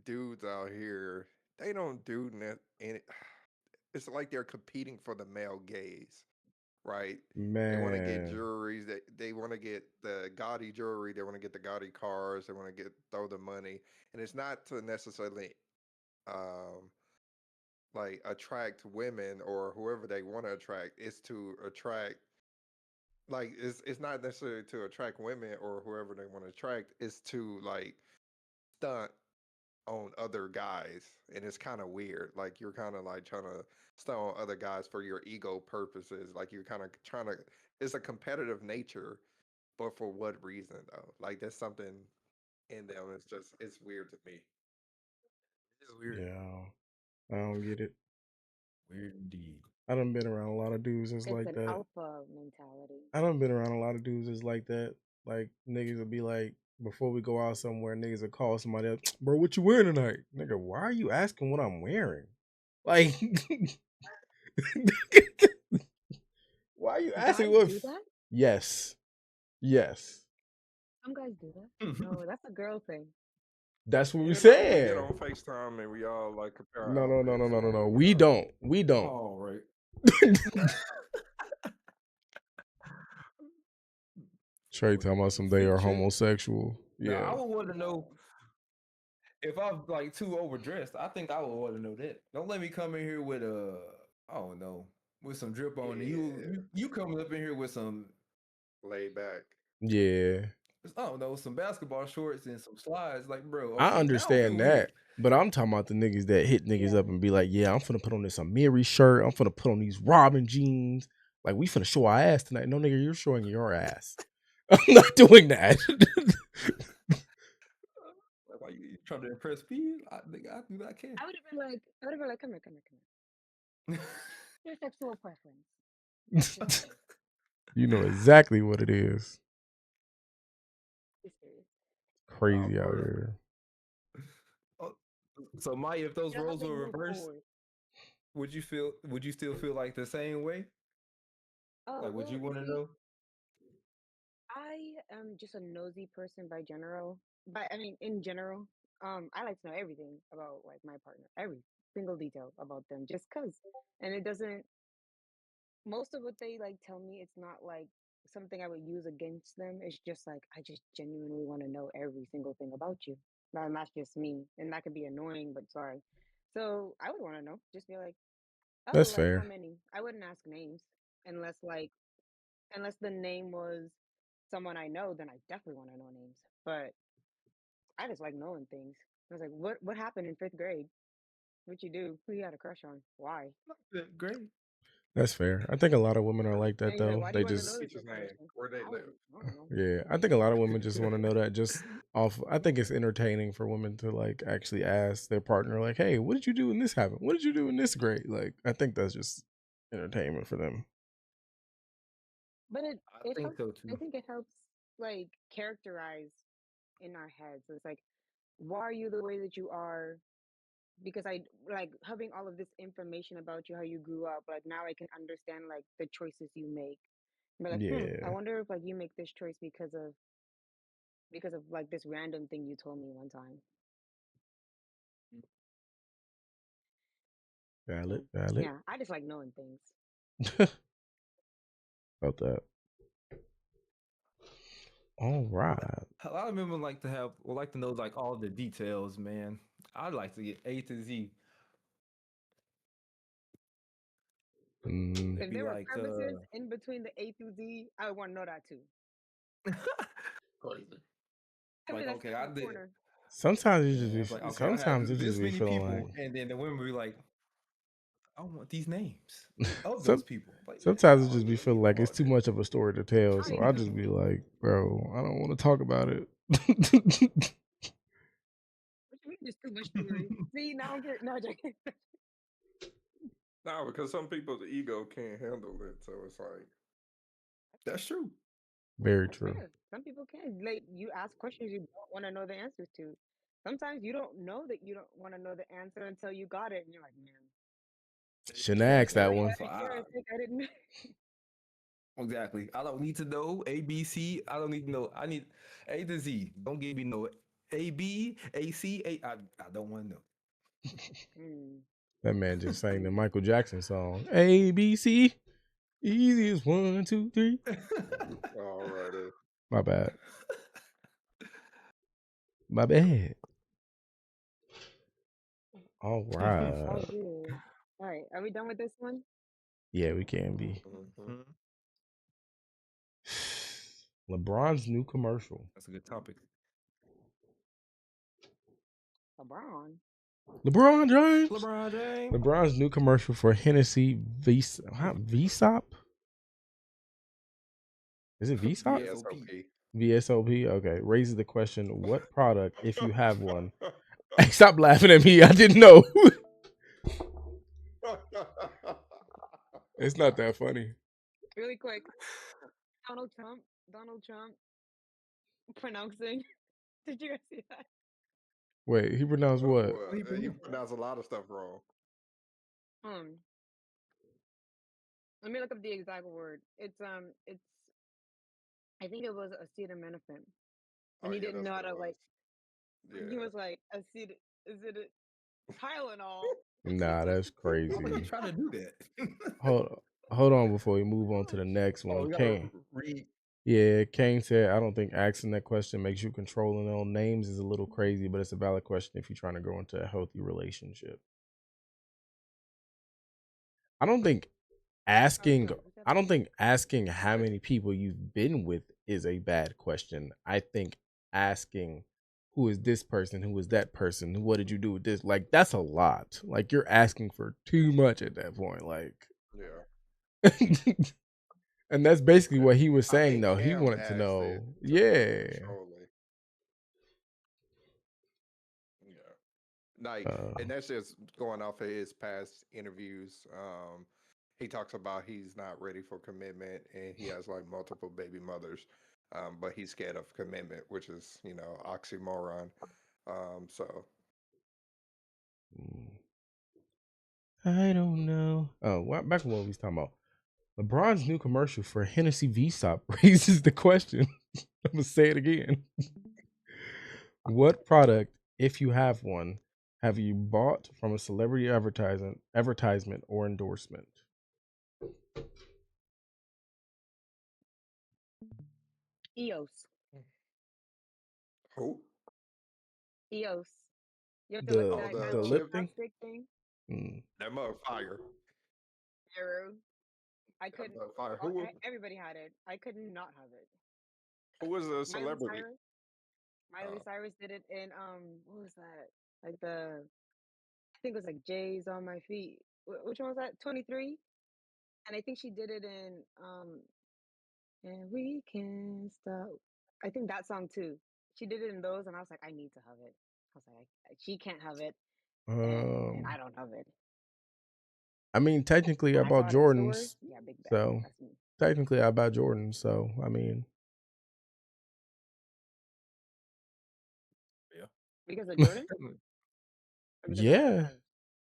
dudes out here, they don't do net any it's like they're competing for the male gaze, right? They want to get Man. jewelry. They want to get the gaudy jewelry. They want to get the gaudy cars. They want to throw the money, and it's not to necessarily um, like attract women or whoever they want to attract. It's to attract like it's not necessarily to attract women or whoever they want to attract. It's to like stunt on other guys, and it's kind of weird. Like you're kind of like trying to stunt on other guys for your ego purposes. Like you're kind of trying to. It's a competitive nature, but for what reason though? Like there's something in them. It's weird to me. It's weird. Yeah. I don't get it. Weird indeed. I done been around a lot of dudes that's It's like an that. alpha mentality. I done been around a lot of dudes that's like that. Like niggas will be like, before we go out somewhere, niggas will call somebody up, bro, what you wearing tonight? Nigga, why are you asking what I'm wearing? Like, why are you asking Guys what? do that? Yes, yes. Some guys do that. No, that's a girl thing. That's what we You know, we get said. on FaceTime and we all like compare our No, no, no, no, outfits. no, no, And, no. you We know, don't. We don't. All right. Trey talking about some they Fit are check. homosexual. Now Yeah. I would want to know Yeah. if I'm like too overdressed. I think I would want to know that. Don't let me come in here with I don't know, with some drip on. And you coming up in here with some laid back. Yeah. I don't know, some basketball shorts and some slides. Like, bro, I okay, now I feel understand weird. that. But I'm talking about the niggas that hit niggas Yeah. up and be like, yeah, I'm finna put on this Amiri shirt. I'm finna put on these Robin jeans. Like, we finna show our ass tonight. No, nigga, you're showing your ass. I'm not doing that. Like, why you trying to impress me? I think I do what I can. I would have been like, come here, come here, come here. Your sexual preference. Just say. You know exactly what it is. Be serious. Crazy out for real. here. Oh, so Maya, if those You know how roles they were move reversed, forward. would you still feel like the same way? Oh, Like, would well, you you want to see, know? I am just a nosy person by general. But I mean, in general, I like to know everything about like my partner, every single detail about them, just cause. And it doesn't. Most of what they like tell me, it's not like something I would use against them. It's just like I just genuinely want to know every single thing about you. Now, and that's just me, and that could be annoying, but sorry. So I would want to know. Just be like, oh, That's like how fair. many? I wouldn't ask names unless like unless the name was someone I know, then I definitely want to know names. But I just like knowing things. I was like, what happened in fifth grade? What you do? Who you had a crush on? Why? Great. That's fair. I think a lot of women are like And that he's like, though. why do They you want to know just this Teacher's name, information? where they live. I don't know. yeah. I think a lot of women just want to know that just off. I think it's entertaining for women to like actually ask their partner like, "Hey, what did you do when this happened? What did you do in this grade?" Like, I think that's just entertainment for them. But I it think helps. so I too. think it helps like characterize in our heads. It's like, why are you the way that you are? Because I like having all of this information about you, how you grew up. Like now I can understand like the choices you make. Be like, I Yeah. wonder if like you make this choice because of like this random thing you told me one time. Valid. So Valid. yeah, I just like knowing things. About that. All right. A lot of women like to know like all the details, man. I'd like to get A to Z. Mm, It'd If be there were like premises in between the A through Z, I would want to know that too. Crazy. I'd be like like okay, stuck in I the did. corner. sometimes it Yeah, it's just like be. okay, I have Sometimes it just this be many feeling people, like. and then the women be like, I want these names of those Some people. Like, sometimes it oh just be yeah, feeling come like it's on too much of a story to tell. So I I just know. be like, bro, I don't want to talk about it. What you mean there's too much story? See, now I'm getting no joking. No, because some people's ego can't handle it. So it's like, That's true. Very That's true. fair. Some people can. Like you ask questions you don't want to know the answers to. Sometimes you don't know that you don't want to know the answer until you got it, and you're like, man, It's Shouldn't true. ask that sure, Yeah. one. So sure as heck I didn't. exactly. I don't need to know A, B, C. I don't need to know. I need A to Z. Don't give me no A, B, A, C, A. I don't want to know. Hmm. That man just sang the Michael Jackson song. ABC. Easiest 1, 2, 3. Alrighty. My bad. My bad. All All right. good. All right, are we done with this one? Yeah, we can be. Mhm. LeBron's new commercial. That's a good topic. LeBron. LeBron James. LeBron James. LeBron's new commercial for Hennessy VSOP. Is it VSOP? VSOP. VSOP. Okay. Raises the question: what product, if you have one? Hey, stop laughing at me. I didn't know. It's not that funny. Really quick. Donald Trump. Donald Trump pronouncing. Did you guys see that? Wait, he pronounced what? Well, he pronounced a lot of stuff wrong. Let me look up the exact word. It's I think it was acetaminophen, and Oh he yeah, didn't that's know how what it to was. He Yeah. was like, is it Tylenol? Nah, that's Why would he crazy. try to do that? Hold on before we move on to the next Oh, one. we gotta Kane. read. Yeah, Kane said, I don't think asking that question makes you controlling on names is a little crazy, but it's a valid question if you're trying to grow into a healthy relationship. I don't think asking how many people you've been with is a bad question. I think asking who is this person, who is that person, what did you do with this? Like that's a lot. Like you're asking for too much at that point. Like Yeah. and that's basically what he was I saying think though. He Cam wanted to asked know. it to be Yeah. controlling. Yeah. Like, and that's just going off of his past interviews. He talks about he's not ready for commitment and he has like multiple baby mothers. But he's scared of commitment, which is, oxymoron. So I don't know. Oh, back to what we was talking about. LeBron's new commercial for Hennessy VSOP raises the question. I'm gonna say it again. What product, if you have one, have you bought from a celebrity advertisement or endorsement? EOS. who? EOS. You have to lift The that The the little lip chip? thing? chopstick thing. That mother fire. Arrow. I That couldn't. mother fire. Who Everybody had it. I could not have it. was the Miley celebrity? Cyrus. Miley Cyrus did it in what was that? Like I think it was like J's on my feet. Which one was that? 23. And I think she did it in and we can stop. I think that song too. She did it in those, and I was like, I need to have it. I was like, she can't have it, and I don't have it. I mean, technically, I And I bought saw it in stores. Jordans, Yeah, big bag. so That's me. technically, I bought Jordans. So I mean, Yeah. Because of Jordan? Or because of Miley yeah, Cyrus?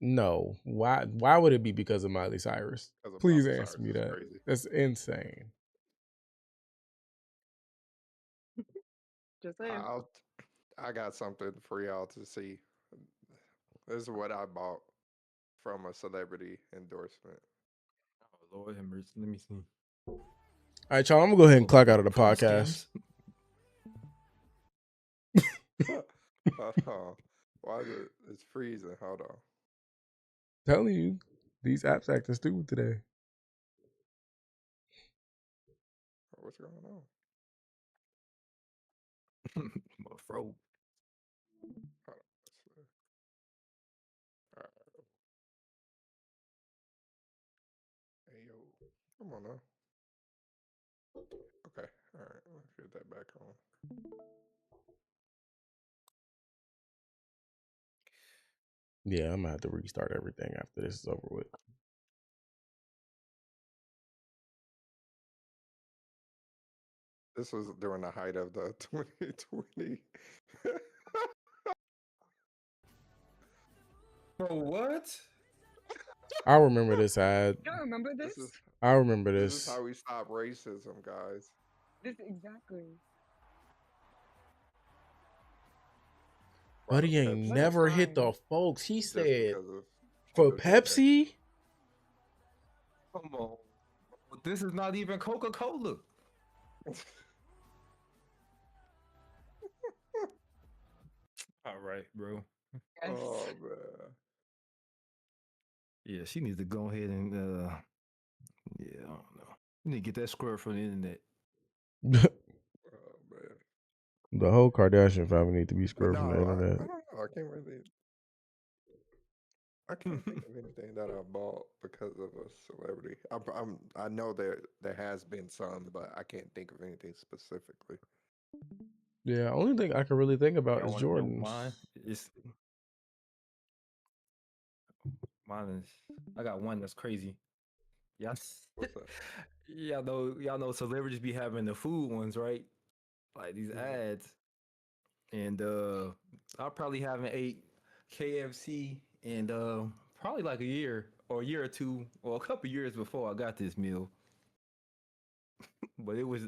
no. Why would it be because of Miley Cyrus? Because of Please Miley answer Cyrus me is that. crazy. That's insane. Just saying. I got something for y'all to see. This is what I bought from a celebrity endorsement. Oh Lord have mercy. Let me see. All right, y'all. I'm gonna go ahead and clock out of the Phone podcast. Why is it's freezing? Hold on. Telling you, these apps acting stupid today. What's going on? My throat. Hold on. All right. Hey yo, come on now. Okay, all right. Let's get that back on. Yeah, I'm gonna have to restart everything after this is over with. This was during the height of the 2020. Bro, what? I remember this ad. You don't remember this? I remember This this. is how we stop racism, guys. This exactly. But he ain't Pepsi. never hit the Fine. folks. He Just said because of for the Pepsi. Pepsi. Come on. With this is not even Coca-Cola. All right, bro. Yes. Oh man. Yeah, she needs to go ahead and yeah, I don't know. You need to get that squirt from the internet. Oh man. The whole Kardashian family need to be But scrubbed no, from the internet. I don't know. I can't think of anything that I bought because of a celebrity. I know there has been some, but I can't think of anything specifically. Yeah, only thing I can really think about Y'all is want to know Jordans. mine is I got one that's crazy. Y'all, What's that? y'all know celebrities be having the food ones, right? Like these ads. And I probably haven't ate KFC in probably like a year or two or a couple years before I got this meal. But it was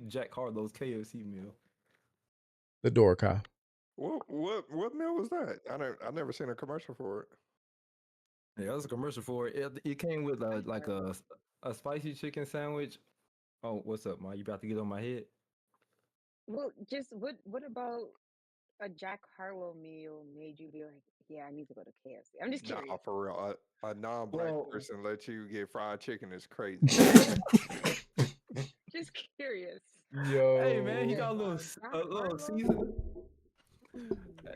Jack Harlow's KFC meal. The Dorka. What meal was that? I never seen a commercial for it. Yeah, that was a commercial for it. It came with like a spicy chicken sandwich. Oh, what's up, Ma? You about to get on my head? Well, just what about a Jack Harlow meal made you be like, yeah, I need to go to KFC? I'm just Nah, curious. for real. A non-black Well, person let you get fried chicken is crazy. Just curious. hey man, he Yo. got Jack a little Harlow? season.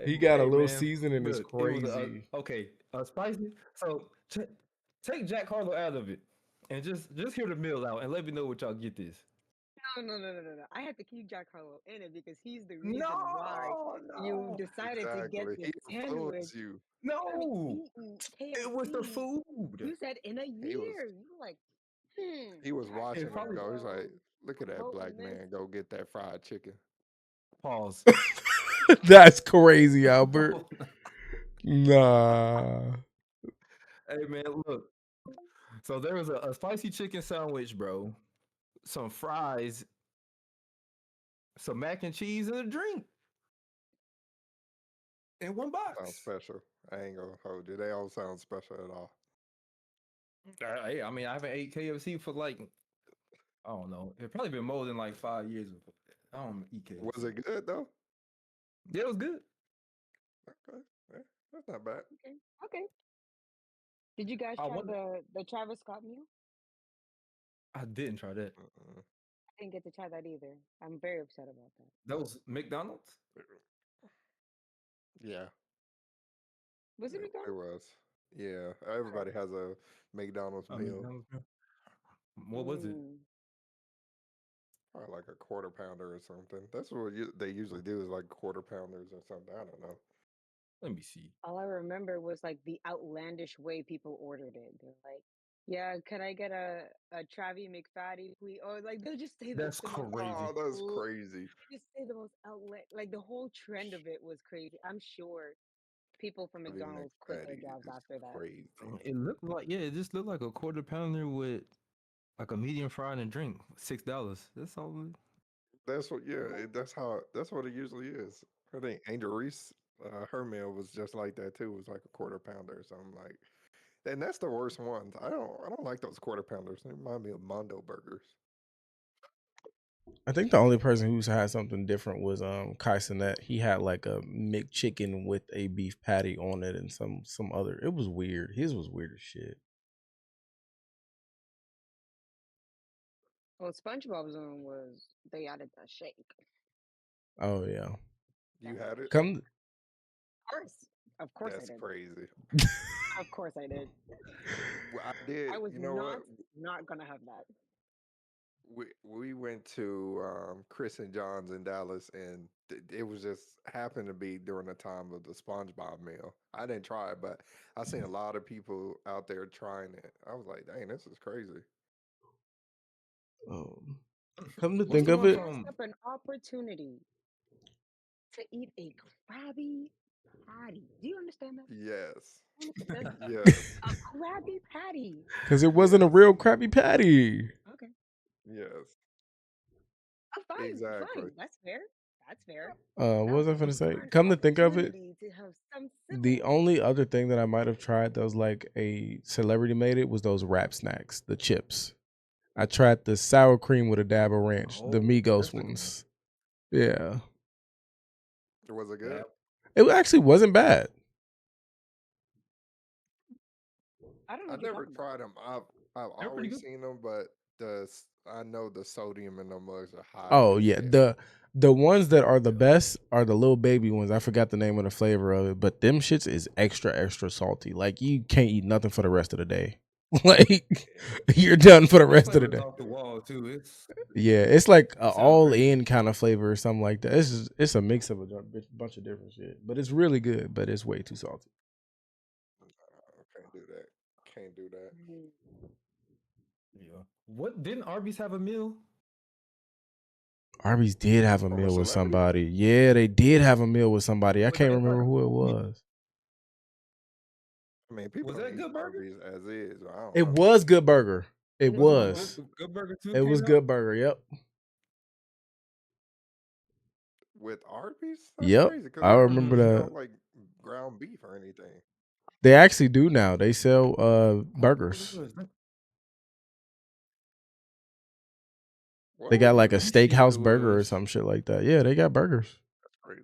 He got a Hey little man, seasoning is look, it was crazy. okay, a spicy. So take Jack Harlow out of it, and just hear the meal out, and let me know what y'all get this. No. I had to keep Jack Harlow in it because he's the reason why No, you no, decided to get Exactly. this He sandwich. influenced you. You haven't no. eaten It was the KFC. food. You said in a He was year. You were like, he was Jack It watching him probably go. He's like, Harlow look at that black promoting this. man go get that fried chicken. pause. That's crazy, Albert. Nah. Hey man, look. So there was a spicy chicken sandwich, bro. Some fries, some mac and cheese, and a drink in one Sounds box. special. I ain't gonna hold you. They don't sound special at all. Hey, I mean, I haven't ate KFC for like I don't know. It probably been more than like 5 years before that. I don't eat KFC. Was it good though? Yeah, it was good. Okay, yeah, that's not bad. Okay. Did you guys I try wonder. the Travis Scott meal? I didn't try that. Mm-mm. I didn't get to try that either. I'm very upset about that. That was McDonald's. Yeah, Was it it McDonald's? was. Yeah, Okay. everybody has a McDonald's meal. McDonald's. What was it? Or like a quarter pounder or something. That's what they usually do is like quarter pounders or something. I don't know. Let me see. All I remember was like the outlandish way people ordered it. They're like, "Yeah, can I get a Travi McFatty, please?" Or like they'll just say That's the most crazy. Oh, that's crazy. just say the most outlet. Like the whole trend of it was crazy. I'm sure people from Travi McDonald's quit their McFatty jobs is after that. crazy. It looked like it just looked like a quarter pounder with like a medium fry and a drink. $6. That's all. That's what. Yeah, that's what it usually is. I think Angel Reese, her meal was just like that too. It was like a quarter pounder or something like. And that's the worst ones. I don't like those quarter pounders. They remind me of Mondo burgers. I think the only person who's had something different was Kai Cenat. He had like a McChicken with a beef patty on it and some other. It was weird. His was weird as shit. Well, SpongeBob's one was they added the shake. Oh yeah. You had it? Come Of course I That's did. crazy. Of course I did. Well, I did. I was You know what? not gonna have that. We went to Chris and John's in Dallas, and it was just happened to be during the time of the SpongeBob meal. I didn't try it, but I seen a lot of people out there trying it. I was like, dang, this is crazy. come to What's think the of one it, Passed from? up an opportunity to eat a Krabby Patty. Do you understand that? Yes. How much expensive? Yes. A Krabby Patty. because it wasn't a Yes. real Krabby Patty. Okay. Yes. Fine. Exactly. That's fair. That's fair. What That was was I a gonna say? prime Come to think of it, opportunity to have some the similar. only other thing that I might have tried that was like a celebrity made it was those rap snacks, the chips. I tried the sour cream with a dab of ranch, the Oh, Migos that's a good one. ones. Yeah, Was it good? it actually wasn't bad. I don't know I what you're never talking about. tried them. I've They're pretty always good. seen them, but I know the sodium in them mugs are high Oh as yeah, hell. the ones that are the Yeah. best are the little baby ones. I forgot the name of the flavor of it, but them shits is extra salty. Like you can't eat nothing for the rest of the day. Like you're done for the That rest of the flavor's day. off the wall too. Yeah, it's like a It sound all crazy. in kind of flavor or something like that. It's a mix of a bunch of different shit, but it's really good. But it's way too salty. Can't do that. Can't do that. Yeah. What didn't Arby's have a meal? Arby's did have a From a meal with celebrity? somebody. Yeah, they did have a meal with somebody. I Was can't that remember like who it was. I mean, people was don't that eat Good Burger? Arby's as is. I don't It know. was Good Burger. It Which Wasn't one? was. Good Burger 2 It was came out? Good Burger. Yep. With Arby's, that's Yep. crazy because I they don't even remember Mm-hmm. sell that. like ground beef or anything. They actually do now. They sell Oh, burgers. They got What? like a let me see what steakhouse it burger or was. some shit like that. Yeah, they got burgers. That's crazy.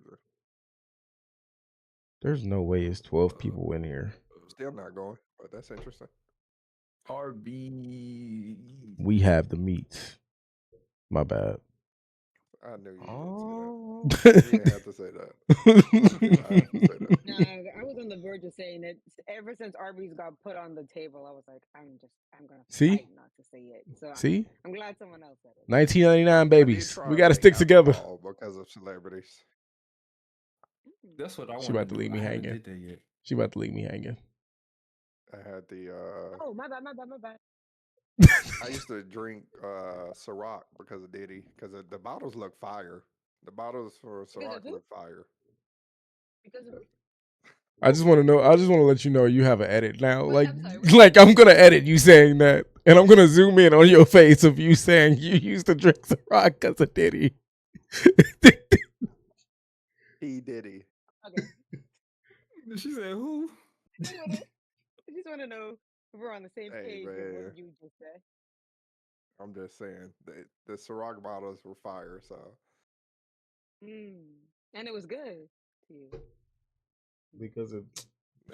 There's no way it's 12 people in here. Still not going, but that's interesting. Arby's. We have the meats. My bad. I knew you Oh. didn't say that. You didn't have to say that. You did not have to say that. No, I was on the verge of saying it. Ever since Arby's got put on the table, I was like, I'm gonna See? fight not to say it. So See? I'm glad someone else said it. 1999 I did babies. try We got to like stick together. alcohol because of celebrities. That's what I She want about to to do. leave I me haven't hanging. did that yet. She about to leave me hanging. I had the Oh, my bad. I used to drink Ciroc because of Diddy because the bottles look fire. The bottles for Because of Ciroc who? look fire. Because of who? I just want to know. I just want to let you know you have an edit now. Wait, Like, I'm sorry. What? like I'm gonna edit you saying that, and I'm gonna zoom in on your face of you saying you used to drink Ciroc because of Diddy. He Diddy. Okay. She said who? I just want to know if we're on the same Hey page with what man, you just said. I'm just saying the Ciroc bottles were fire. So And it was good to you. Because of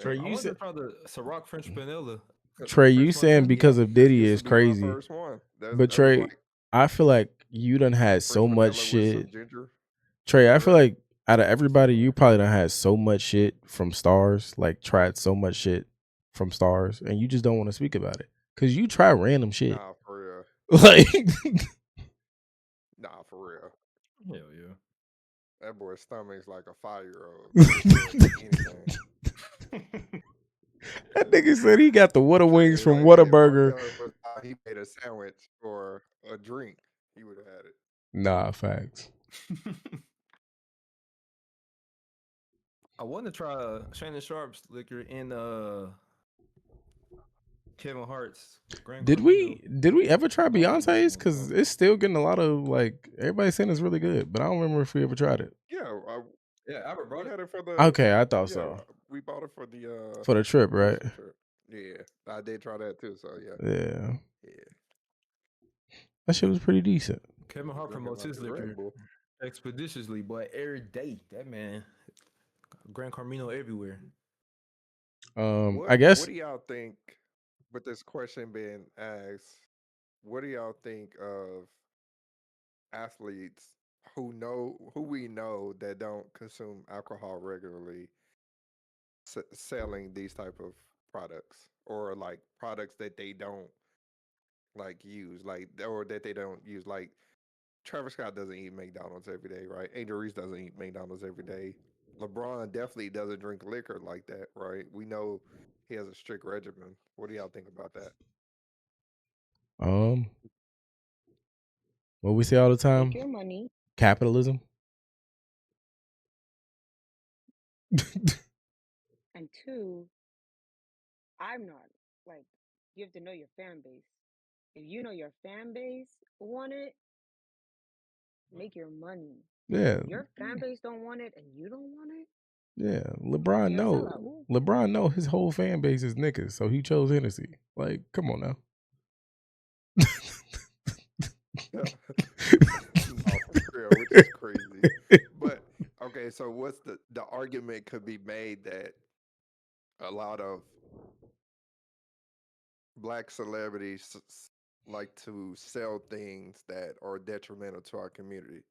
and Trey, I you wanted to said try the Ciroc French vanilla. Trey, you French saying Montana. because of that Diddy used is to be my crazy, first one. but That was Trey, like I feel like you done had so French much vanilla with some shit. ginger. Trey, I feel Syrup. like out of everybody, you probably done had so much shit from Stars, like tried so much shit from Stars, and you just don't want to speak about it because you try random shit. Nah, for Like, real. Nah, for real. Hell yeah. That boy's stomach's like a 5-year-old. He'll eat anything. that nigga said he got the Whataburger wings Shit, from like if my Whataburger. son was out, he made a sandwich or a drink, he would have had it. Nah, facts. I want to try Shannon Sharp's liquor in Kevin Hart's Grand Did Carmino. we ever try don't know if it's Beyonce's? one Because though. it's still getting a lot of like everybody's saying it's really good, but I don't remember if we ever tried it. Yeah, Yeah, Albert we brought it. had it for the. Okay, I thought Yeah, so. we bought it for the For the trip, right? Houston trip. Yeah, I did try that too. So yeah, Yeah, yeah. that shit was pretty decent. Kevin Hart Drinking promotes like his the Red liquor Bull. expeditiously, but every day that man, Grand Carmino everywhere. I guess What do y'all think? With this question being asked, what do y'all think of athletes who we know that don't consume alcohol regularly selling these type of products or like products that they don't like use like or that they don't use like Travis Scott doesn't eat McDonald's every day, right? Angel Reese doesn't eat McDonald's every day. LeBron definitely doesn't drink liquor like that, right? We know he has a strict regimen. What do y'all think about that? what we say all the time, Make your money. capitalism. And two, I'm not like you have to know your fan base. If you know your fan base want it, make your money. Yeah, If your fan base don't want it and you don't want it, yeah. LeBron you're a know. sellout. LeBron know his whole fan base is niggas, so he chose Hennessy. Like, come on now. No, for real, which is crazy. But okay, so what's the argument could be made that a lot of black celebrities like to sell things that are detrimental to our community?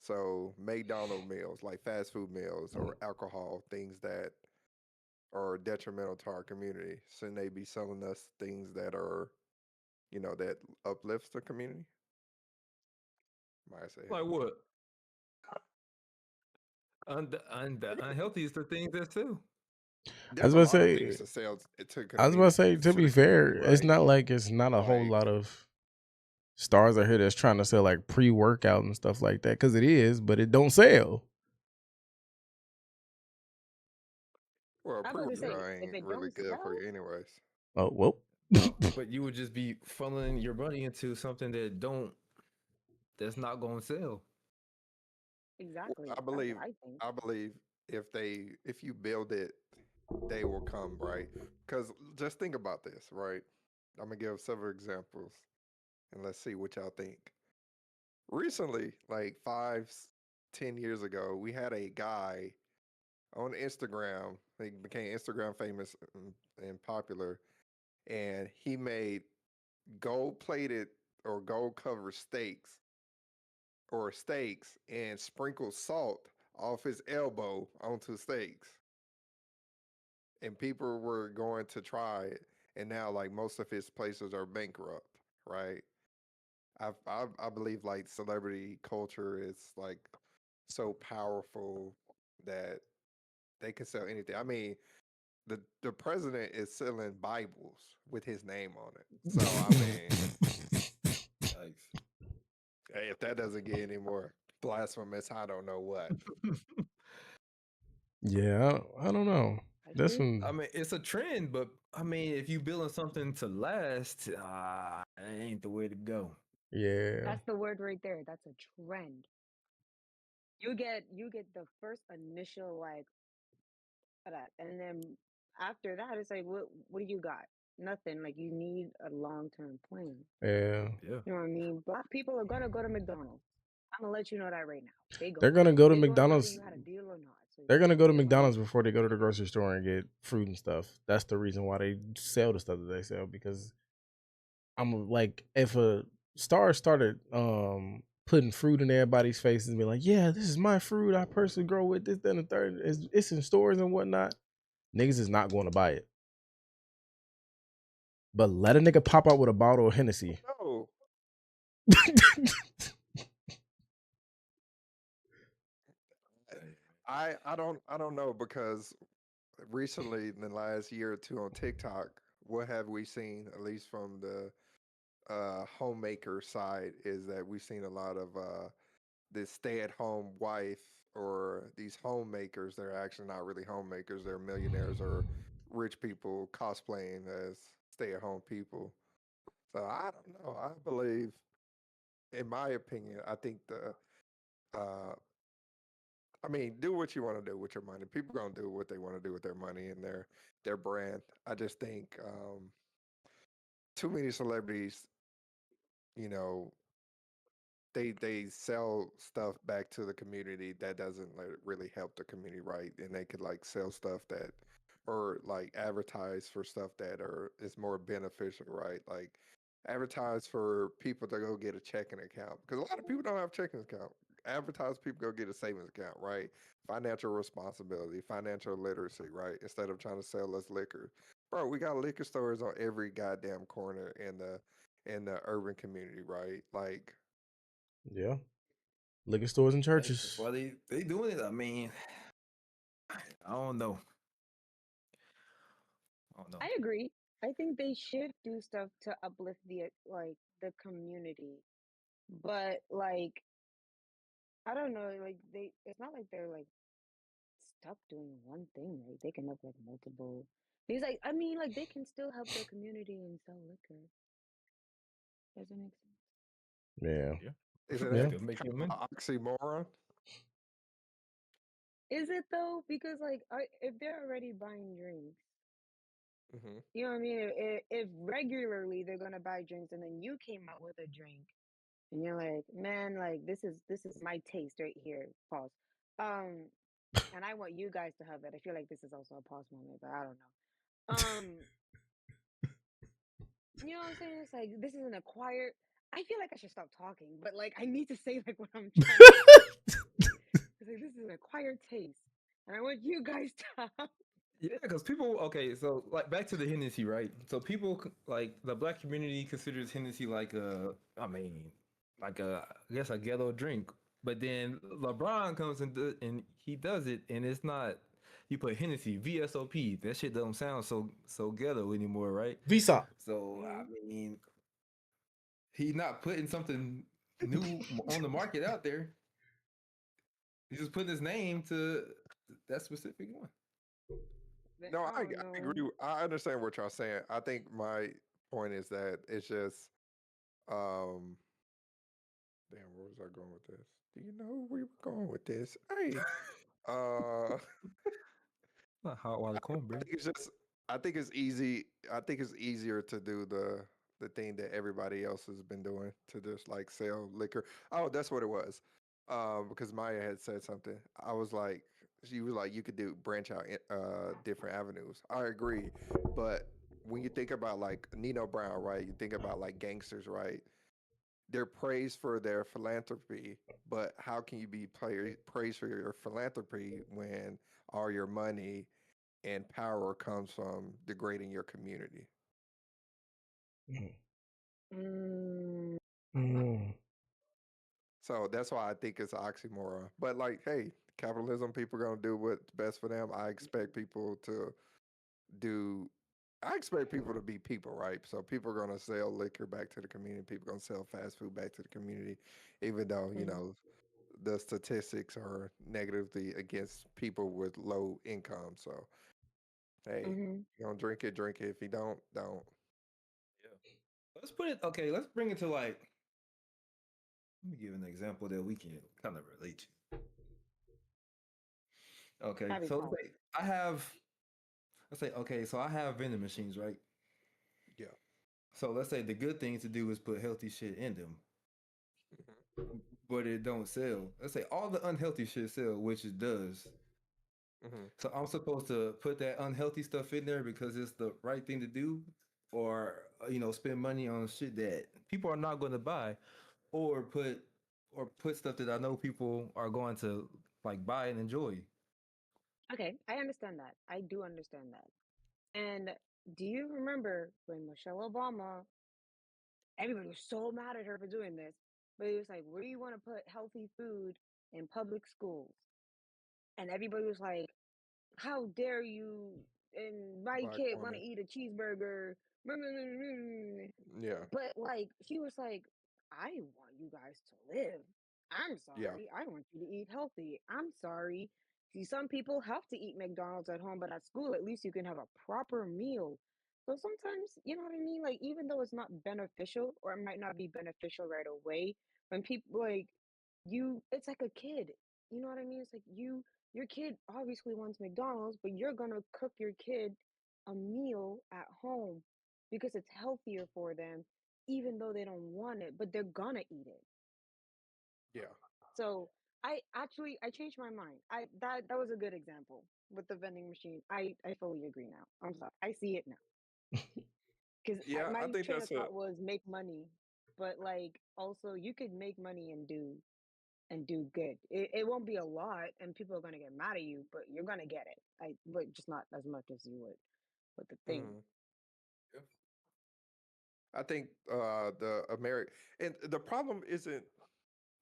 So McDonald meals, like fast food meals, or alcohol, things that are detrimental to our community. Shouldn't they be selling us things that are, that uplifts the community? Might say Like hell. what? And the unhealthiest of things that too. I was There's a about to lot of things say, to sell to I was about to community say, to to be the community, fair, it's right? not like it's not a whole Like, lot of stars out here that's trying to sell like pre-workout and stuff like that, because it is, but it don't sell. well, I'm about to say, pre-workout if ain't it really don't good for sell, you, anyways. Oh well. No, but you would just be funneling your money into something that's not going to sell. exactly. I That's what believe, I think. I believe if you build it, they will come, right? Because just think about this, right? I'm gonna give several examples, and let's see what y'all think. Recently, like 10 years ago, we had a guy on Instagram. He became Instagram famous and popular, and he made gold plated or gold covered steaks and sprinkled salt off his elbow onto steaks. And people were going to try it. And now, like, most of his places are bankrupt, right? I believe like celebrity culture is like so powerful that they can sell anything. I mean, the president is selling Bibles with his name on it. So I mean, Yikes. hey, if that doesn't get any more blasphemous, I don't know what. Yeah, I don't know. That's That's true. I one. mean, it's a trend, but I mean, if you building something to last, it ain't the way to go. Yeah, That's the word right there. That's a trend. You get the first initial like of that, and then after that, it's like, what do you got? Nothing. Like you need a long term plan. yeah. Yeah. You know what I mean? Black people are gonna go to McDonald's. I'm gonna let you know that right now. They They're going. gonna go to They going whether McDonald's. you had a deal or not. So They're gonna go to they going. McDonald's before they go to the grocery store and get fruit and stuff. That's the reason why they sell the stuff that they sell. Because I'm like, if a star started putting fruit in everybody's faces and be like, yeah, this is my fruit. I personally grow with this, then the third. It's in stores and whatnot. Niggas is not going to buy it. But let a nigga pop out with a bottle of Hennessy. No, I don't know because recently in the last year or two on TikTok, what have we seen, at least from the homemaker side, is that we've seen a lot of this stay-at-home wife or these homemakers. They're actually not really homemakers. They're millionaires or rich people cosplaying as stay-at-home people. So I don't know. I believe, in my opinion, I think uh, I mean, do what you want to do with your money. People gonna do what they want to do with their money and their brand. I just think too many celebrities, you know, they sell stuff back to the community that doesn't like, really help the community, right? And they could like sell stuff that or like advertise for stuff that are is more beneficial, right? Like advertise for people to go get a checking account because a lot of people don't have checking account. Advertise people go get a savings account, right? Financial responsibility, financial literacy, right? Instead of trying to sell us liquor. Bro, we got liquor stores on every goddamn corner in the urban community, right? Like Yeah. Liquor stores and Hey, that's churches. why they doing it. I mean, I don't know. I don't know. I agree. I think they should do stuff to uplift the community, but like I don't know. Like they, it's not like they're like stuck doing one thing. Right? They can have like multiple. He's like, I mean, like they can still help their community and sell liquor. Does it make sense? Yeah. Yeah. isn't that Yeah. Still kind making of money. an oxymoron? Is it though? Because like, if they're already buying drinks, Hmm. you know what I mean? If regularly they're gonna buy drinks, and then you came out with a drink, and you're like, man, like this is my taste right here. Pause. Um, and I want you guys to have that. I feel like this is also a pause moment, but I don't know. You know what I'm saying? It's like this is an acquired. I feel like I should stop talking, but like I need to say like what I'm trying to say. It's like this is an acquired taste, and I want you guys to have. Yeah, because people, okay, so like back to the Hennessy, right? So people like the black community considers Hennessy like I mean, like I guess a ghetto drink. But then LeBron comes and he does it, and it's not. You put Hennessy, VSOP. That shit don't sound so ghetto anymore, right? Visa. So Mhm. I mean, he's not putting something new on the market out there. He's just putting his name to that specific one. No, I don't I know. agree. I understand what y'all saying. I think my point is that it's just, um, damn, where was I going with this? Do you know where we were going with this? Hey, uh, Not hot water I cornbread. think it's just, I think it's easy. I think it's easier to do the thing that everybody else has been doing to just like sell liquor. Oh, that's what it was. Because Maya had said something. I was like, she was like, you could do branch out different avenues. I agree, but when you think about like Nino Brown, right? You think about like gangsters, right? They're praised for their philanthropy, but how can you be praised for your philanthropy when all your money and power comes from degrading your community? Mm, Mm. So that's why I think it's an oxymoron. But like, hey, capitalism, people gonna do what's best for them. I expect people to do. I expect people to be people, right? So people are gonna sell liquor back to the community. People gonna sell fast food back to the community, even though mhm, the statistics are negatively against people with low income. So hey, mhm. you don't drink it, drink it. If you don't. Yeah. Let's put it okay. Let's bring it to like. Let me give an example that we can kind of relate to. Okay, Happy so let's pause. say I have. Let's say okay, so I have vending machines, right? Yeah. So let's say the good thing to do is put healthy shit in them, Hmm. but it don't sell. Let's say all the unhealthy shit sell, which it does. Hmm. So I'm supposed to put that unhealthy stuff in there because it's the right thing to do, or spend money on shit that people are not going to buy, or put stuff that I know people are going to like buy and enjoy. Okay, I understand that. I do understand that. And do you remember when Michelle Obama, everybody was so mad at her for doing this, but it was like, where do you want to put healthy food in public schools? And everybody was like, how dare you? And my Black kid want to woman. eat a cheeseburger. Yeah. But like she was like, I want you guys to live. I'm Yeah. sorry. I want you to eat healthy. I'm sorry. See, some people have to eat McDonald's at home, but at school, at least you can have a proper meal. So sometimes, you know what I mean? Like, even though it's not beneficial or it might not be beneficial right away, when people like it's like a kid. You know what I mean? It's like your kid obviously wants McDonald's, but you're gonna cook your kid a meal at home because it's healthier for them, even though they don't want it, but they're gonna eat it. Yeah. So I changed my mind. That was a good example with the vending machine. I fully agree now. I'm sorry. I see it now. Because Yeah. I my think train that's of a. thought was make money, but like also you could make money and do good. It won't be a lot, and people are gonna get mad at you, but you're gonna get it. But just not as much as you would with the thing. Mhm. Yeah. I think the American and the problem isn't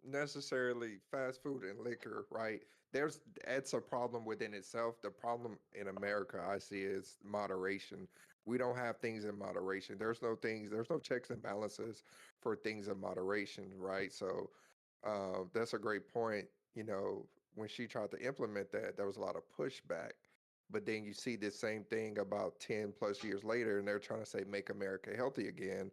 necessarily fast food and liquor, right? There's That's a problem within itself. The problem in America I see is moderation. We don't have things in moderation. There's no checks and balances for things in moderation, right? So that's a great point. You know, when she tried to implement that, there was a lot of pushback. But then you see this same thing about 10 plus years later, and they're trying to say make America healthy again.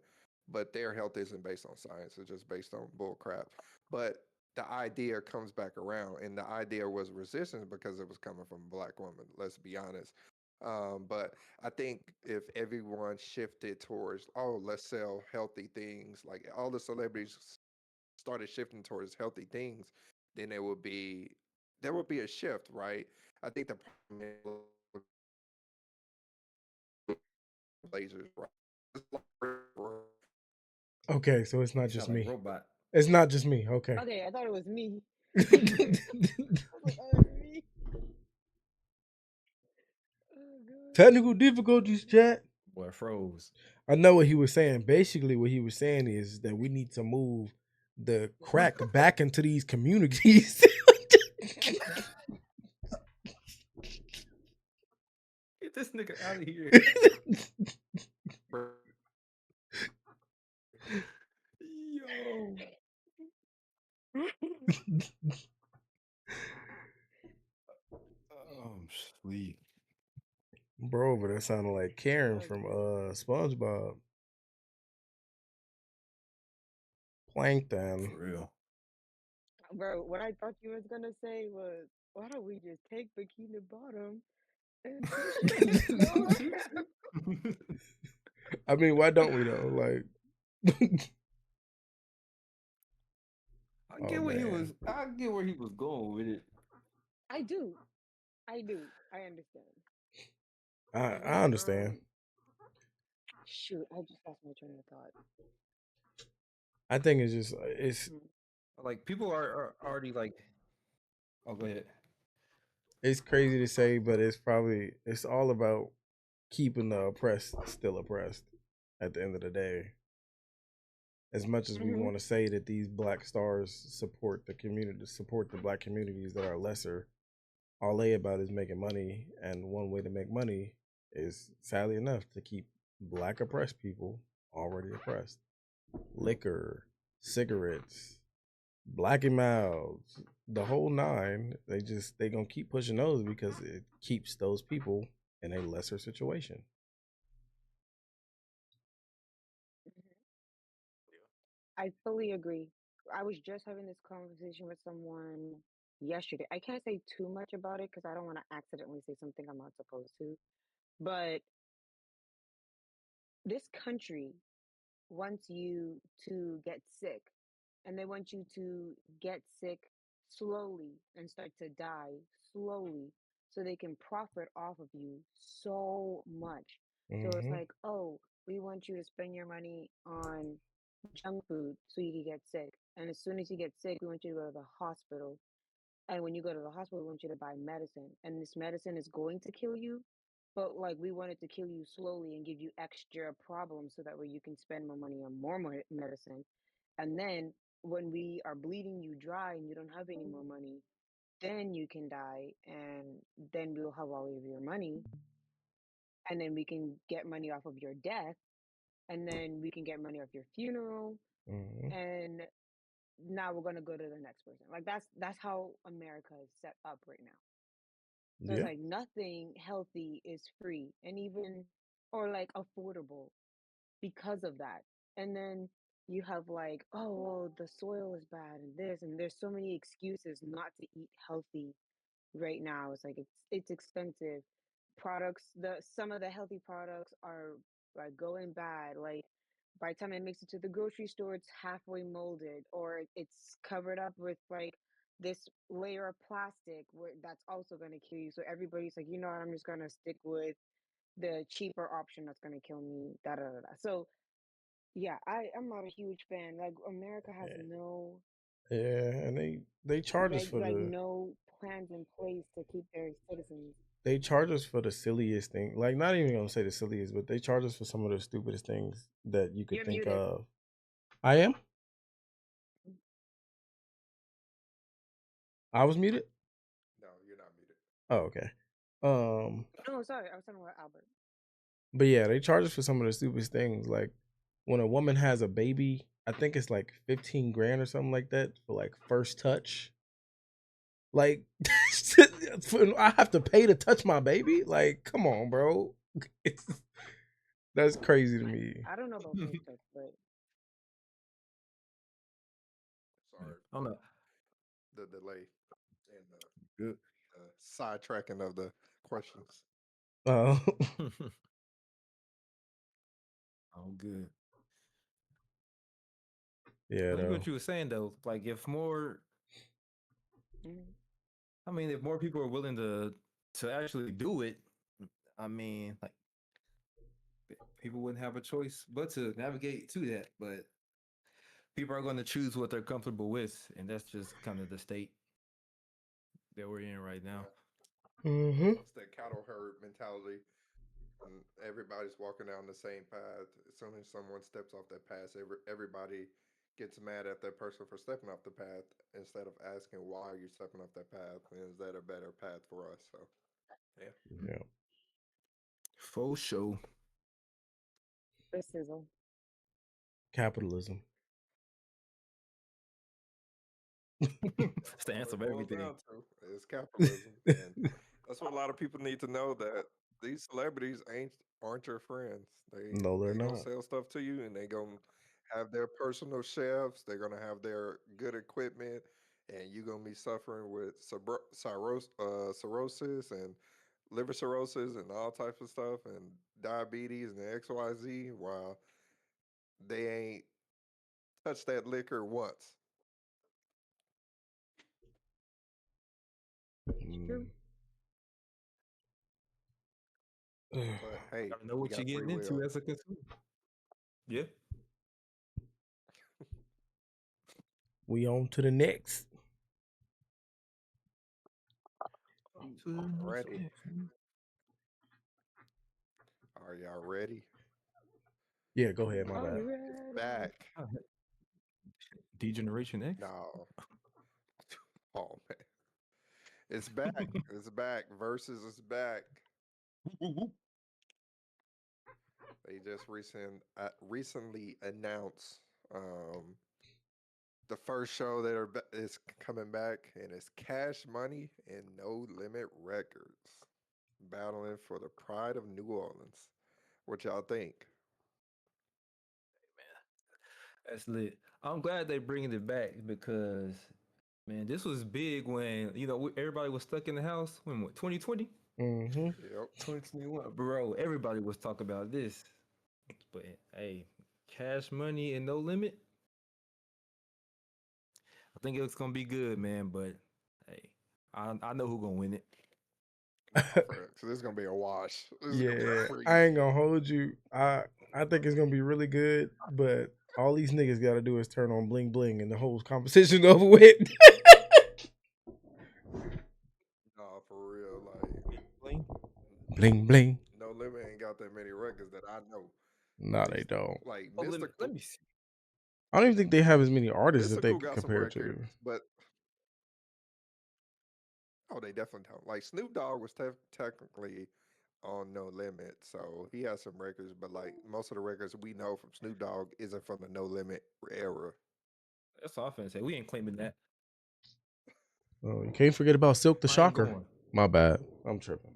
But their health isn't based on science, it's just based on bull crap. But the idea comes back around, and the idea was resistance because it was coming from a black woman, let's be honest. But I think if everyone shifted towards, oh, let's sell healthy things, like all the celebrities started shifting towards healthy things, then there would be a shift, right? I think the problem is lasers, right? Okay, so it's not You just sound like me. robot. It's not just me. Okay. Okay, I thought it was me. I was like, oh, it's me. Oh god. Technical difficulties, chat. Boy, froze. I know what he was saying. Basically, what he was saying is that we need to move the crack back into these communities. Get this nigga out of here. Yo. I'm sleep. Bro, but that sounded like Karen Oh, from God. SpongeBob. For Plankton. real. Bro, what I thought you was gonna say was, why don't we just take Bikini Bottom and push it lower? I mean, why don't we though? Like, I oh get what he was. man, I get where he was going with it. I do. I do. I understand. I But understand. shoot, I just lost my train of thought. I think it's just it's Hmm. Like people are already like. Oh, go ahead. it's crazy to say, but it's all about keeping the oppressed still oppressed. At the end of the day, as much as we Hmm. want to say that these black stars support the community, support the black communities that are lesser, all they about is making money, and one way to make money is sadly enough to keep black oppressed people already oppressed. Liquor, cigarettes, black and mouths, the whole nine. They gonna keep pushing those because it keeps those people in a lesser situation. I fully agree. I was just having this conversation with someone yesterday. I can't say too much about it because I don't want to accidentally say something I'm not supposed to. But this country wants you to get sick, and they want you to get sick slowly and start to die slowly so they can profit off of you so much. So it's Mm-hmm. like, oh, we want you to spend your money on junk food so you can get sick. And as soon as you get sick, we want you to go to the hospital. And when you go to the hospital, we want you to buy medicine. And this medicine is going to kill you, but like we wanted to kill you slowly and give you extra problems so that way you can spend more money on more medicine. And then when we are bleeding you dry and you don't have any more money, then you can die, and then we'll have all of your money, and then we can get money off of your death, and then we can get money off your funeral, Mm-hmm. and now we're gonna go to the next person. Like that's how America is set up right now. So it's Yeah. like nothing healthy is free and even or like affordable because of that. And then you have like, oh, well, the soil is bad and this, and there's so many excuses not to eat healthy right now. It's like it's expensive. Products, the some of the healthy products are like going bad. Like by the time it makes it to the grocery store, it's halfway molded or it's covered up with like this layer of plastic where that's also going to kill you. So everybody's like, you know what, I'm just going to stick with the cheaper option that's going to kill me. Da da da da. So yeah, I'm not a huge fan. Like America has Yeah. no Yeah, and they charge us for like the no plans in place to keep their citizens. they charge us for the silliest thing. Like, not even gonna say the silliest, but they charge us for some of the stupidest things that you could You're think muted. of. I am. I was muted. No, you're not muted. Oh, okay. Um, No, sorry, I was talking about Albert. but yeah, they charge us for some of the stupidest things. Like when a woman has a baby, I think it's like 15 grand or something like that for like first touch. Like, I have to pay to touch my baby. Like, come on, bro. It's, that's crazy to me. I don't know about first touch, but Sorry I don't for know. the delay and Good. sidetracking of the questions. Uh, I'm good. Yeah, Like though. what you were saying though, like if more, I mean, if more people are willing to actually do it, I mean, like people wouldn't have a choice but to navigate to that. But people are going to choose what they're comfortable with, and that's just kind of the state that we're in right now. Mm-hmm. It's that cattle herd mentality. And everybody's walking down the same path. As soon as someone steps off that path, everybody gets mad at that person for stepping off the path instead of asking why are you stepping off that path and is that a better path for us? So, yeah. Yeah. For sure. The sizzle. Capitalism. It's the All answer it of boils everything. down to is capitalism, and that's what a lot of people need to know that these celebrities aren't your friends. No, they're They gonna not. sell stuff to you, and they gonna have their personal chefs. They're gonna have their good equipment, and you're gonna be suffering with cirrhosis and liver cirrhosis and all types of stuff and diabetes and XYZ. While they ain't touched that liquor once. Mm. But hey, Gotta know we what you're got free getting into will. as a consumer. Yeah. We on to the next. Ready? Are y'all ready? Yeah, go ahead. My Are bad. you It's ready? back. Degeneration X. No. Oh man. It's back. It's back. Versus is back. They just recently announced the first show that is coming back, and it's Cash Money and No Limit Records battling for the pride of New Orleans. What y'all think? That's lit. I'm glad they bringing it back because, man, this was big when everybody was stuck in the house. When what, 2020, Mm-hmm. Yep. 2021, bro. Everybody was talking about this. But hey, Cash Money and No Limit. I think it's gonna be good, man. But hey, I know who's gonna win it. Nah, so this is gonna be a wash. This is gonna be Yeah, freeze. I ain't gonna hold you. I think it's gonna be really good, but all these niggas gotta do is turn on bling bling and the whole competition over with. Nah, for real. Like Bling. Bling bling. No Limit ain't got that many records that I know. No, At they least don't. like Oh, let Mystical. me see. I don't even think they have as many artists that they Mystical could got some compare to. records, but oh, they definitely don't. Like Snoop Dogg was technically on No Limit, so he has some records. But like most of the records we know from Snoop Dogg isn't from the No Limit era. That's all I'm finna say. We ain't claiming that. Oh, you can't forget about Silk the I ain't Shocker. going. My bad. I'm tripping.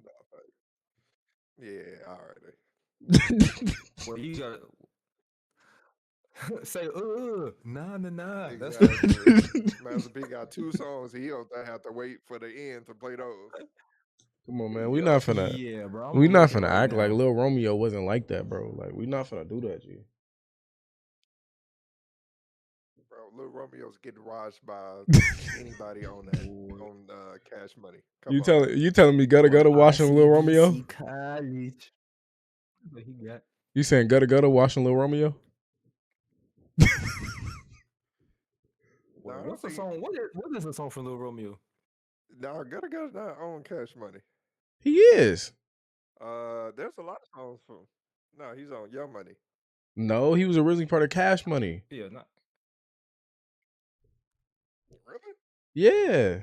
Yeah, all right. Well, you gotta say, nah. That's Exactly. Master P got 2 songs. He don't have to wait for the end to play those. Come on, man. yeah, bro. We I'm not looking finna right act like now. Lil Romeo wasn't like that, bro. Like we not finna do that, G. Bro, Lil Romeo's getting watched by anybody on that on Cash Money. Come on. You telling me Gutta Gutta watching Lil Romeo? ICBC College. What he got? You saying Gutta Gutta watching Lil Romeo? No, I What's don't the think. song? What is the song from Lil Romeo? No, gotta not own Cash Money. He is. There's a lot of songs from. No, he's on Young Money. No, he was originally part of Cash Money. Yeah, not. Really? Yeah.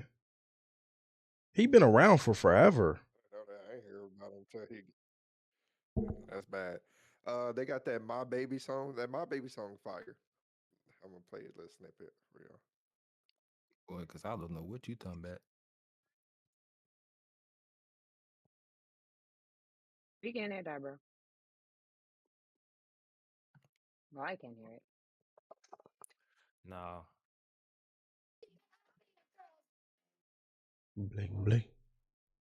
He been around for forever. I know that. I ain't hear about him until he. That's bad. They got that My Baby song. That My Baby song fire. I'm gonna play a little snippet for y'all. Boy, because I don't know what you talking about. We can't hear that, bro. Well, I can't hear it. Nah. Bling bling.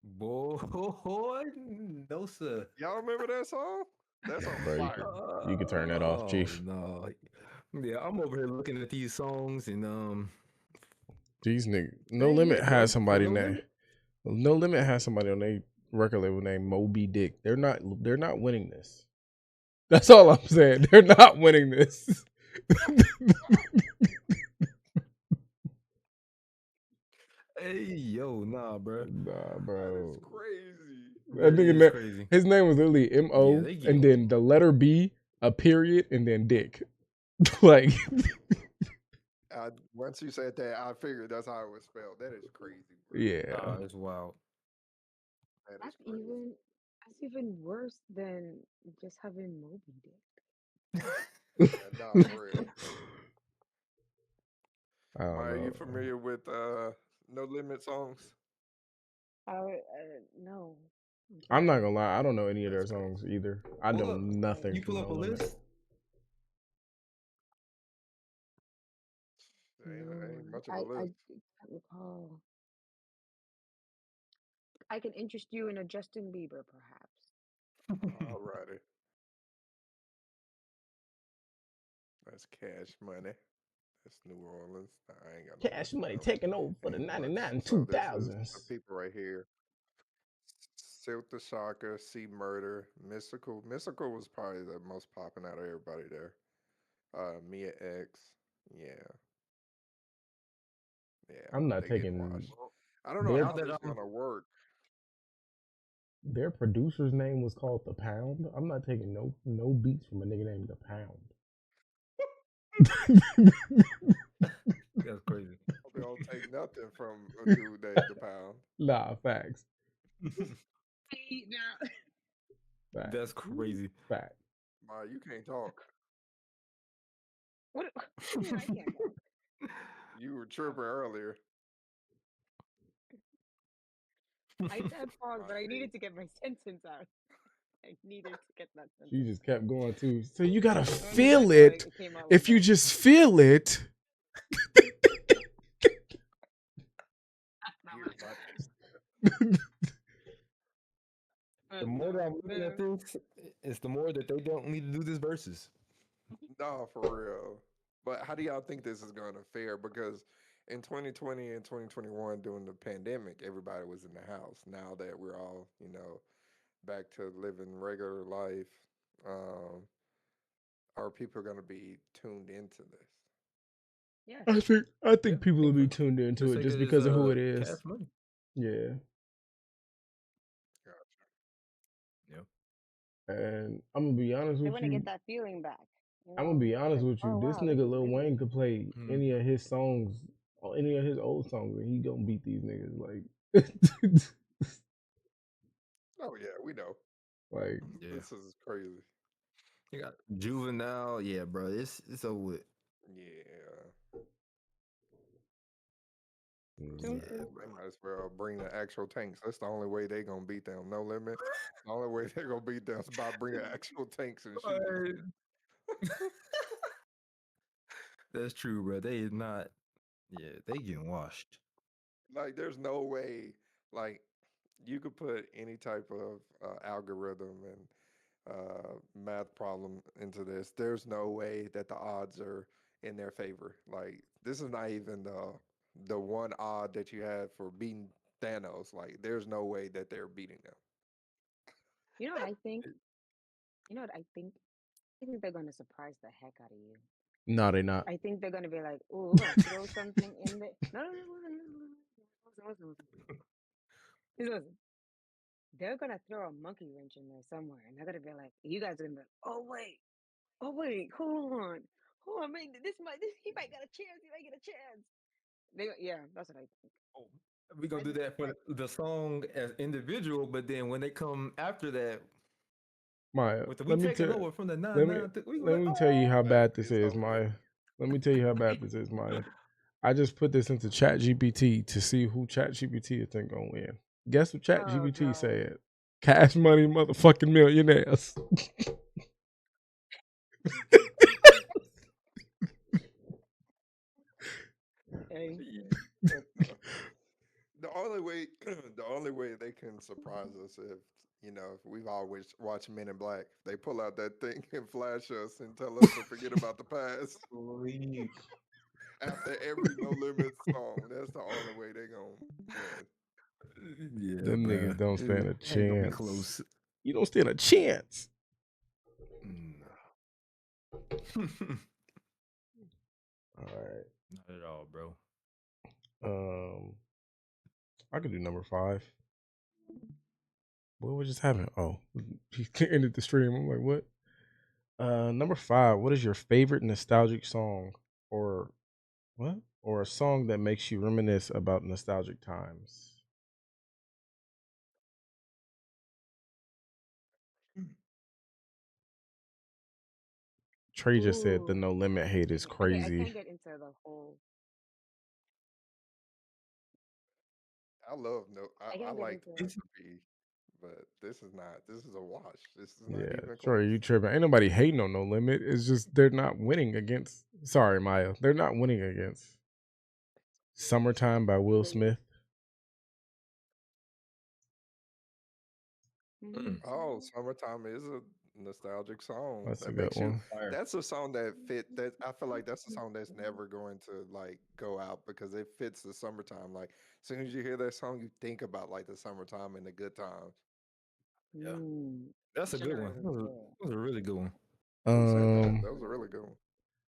Boy, no sir. Y'all remember that song? That song Bro, fire. you can turn that off, Oh Chief. no, Yeah, I'm over here looking at these songs and These niggas. No dang Limit it, bro. has For somebody No named. Limit. No Limit has somebody on their record label named Moby Dick. They're not. They're not winning this. That's all I'm saying. They're not winning this. Hey, yo, nah, bro. Nah, That is bro. crazy. That That is nigga, crazy. his name was literally Yeah, M.O. they and get. then the letter B, a period, and then Dick. Like, Once you said that, I figured that's how it was spelled. That is crazy, bro. yeah. Nah, it's wild. That is That's crazy. even worse than just having Moby Dick. Yeah, nah, for real. I don't Maya, you know. familiar with No Limit songs? No. I'm not Unfortunately. gonna lie. I don't know any of their That's crazy. songs either. I Pull know up. nothing You from pull up No a Limit. list. Ain't much of a I list. can't recall. I can interest you in a Justin Bieber, perhaps. Alrighty. That's Cash Money. That's New Orleans. I ain't got no Cash list for Money them. taking over for the Ain't much. 99 So this is the 2000s. people right here. Silk the Shocker, C Murder, Mystical. Mystical was probably the most popping out of everybody there. Mia X. Yeah. Yeah. I'm not They getting taking washed. I don't know their Now how that this I'm gonna work. their producer's name was called The Pound. I'm not taking no beats from a nigga named The Pound. that's crazy. They don't take nothing from a dude named the Pound. Nah, facts. See, now, Facts. That's crazy. Facts. Ma, you can't talk. what do you mean I can't talk? You were tripping earlier. I said pause, I but I see. needed to get my sentence out. I needed to get that She sentence just out. kept going too. So you gotta I don't know feel why it. it came out like If you that. just feel it, Hear my The more that I'm looking at this, it's the more that they don't need to do this versus. No, for real. But how do y'all think this is going to fare? Because in 2020 and 2021, during the pandemic, everybody was in the house. Now that we're all, back to living regular life, um, are people going to be tuned into this? Yes. I think Yeah, people will think be for tuned the into it sake just of this because of who it cash is. money. Yeah. Gotcha. Yeah. And I'm gonna be honest They with want to you. get that feeling back. You I'm gonna know, be it's honest like, with you. oh This wow, like nigga he's Lil really. Wayne could play Hmm. any of his songs, or any of his old songs, and he gonna beat these niggas. Like, Oh, yeah, we know. like Yeah. This is crazy. You got Juvenile. Yeah, bro. It's over with. Yeah. mm, Yeah, they might as well bring the actual tanks. That's the only way they gonna beat them. No limit. The only way they gonna beat them is by bringing actual tanks and shooting. Right. That's true, bro. They is not. Yeah, they getting washed. Like, there's no way. Like, you could put any type of algorithm and math problem into this. There's no way that the odds are in their favor. Like, this is not even the one odd that you have for beating Thanos. Like, there's no way that they're beating them. You know what I think? You know what I think? I think they're gonna surprise the heck out of you. no, they not. I think they're gonna be like, "Oh, we're gonna throw something in there." No, no, no, no, no, no, no. Listen. They're gonna throw a monkey wrench in there somewhere, and they're gonna be like, "You guys are gonna be like, oh wait, hold on, man, he might get a chance, he might get a chance." Yeah, that's what I think. Oh, we gonna I do just, that for the song as individual, but then when they come after that, Maya, with the we let me taking tell over from the let me 9-9, we gonna let like, me tell you oh, how Like, bad this it's is, over. Maya. Let me tell you how bad this is, Maya. I just put this into Chat GPT to see who Chat GPT you think gonna win. Guess what Chat oh GPT god, said? Cash Money motherfucking millionaires. hey, The only way, the only way they can surprise us You know, we've always watched Men in Black. They pull out that thing and flash us and tell us to forget about the past Please. after every No Limit song. That's the only way they gonna win. Yeah, Them bro. niggas don't stand a It ain't gonna be chance. close. You don't stand a chance. All right. Not at all, bro. I could do number 5. What just happened? Oh, he ended the stream. I'm like, what? Number 5. What is your favorite nostalgic song, or what? Or a song that makes you reminisce about nostalgic times? Trey just said the Ooh. No Limit hate is Okay, I crazy. can't get into the whole. I love no. I I can't get like into. R&B, but this is not. This is a wash. This is not Yeah, even Trey, close. you tripping? Ain't nobody hating on No Limit. It's just they're not winning against. Sorry, Maya, they're not winning against "Summertime" by Will Smith. Oh, "Summertime" is a nostalgic song That's a that good makes you. one. Fire. That's a song that fit. That I feel like that's a song that's never going to like go out because it fits the summertime. Like as soon as you hear that song, you think about like the summertime and the good times. Yeah, Mm, that's a good one. generally, That yeah. was a really good one. Who said that? Um, That was a really good one.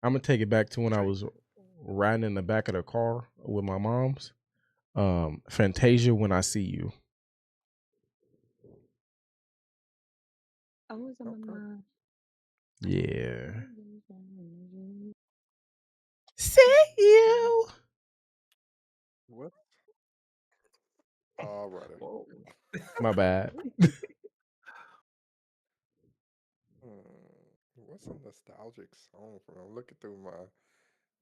I'm gonna take it back to when I Trey. was riding in the back of the car with my mom's. Fantasia, "When I See You." Oh, Okay. mama. Yeah. See you. What? All righty. Whoa. My bad. What's a nostalgic song from? I'm looking through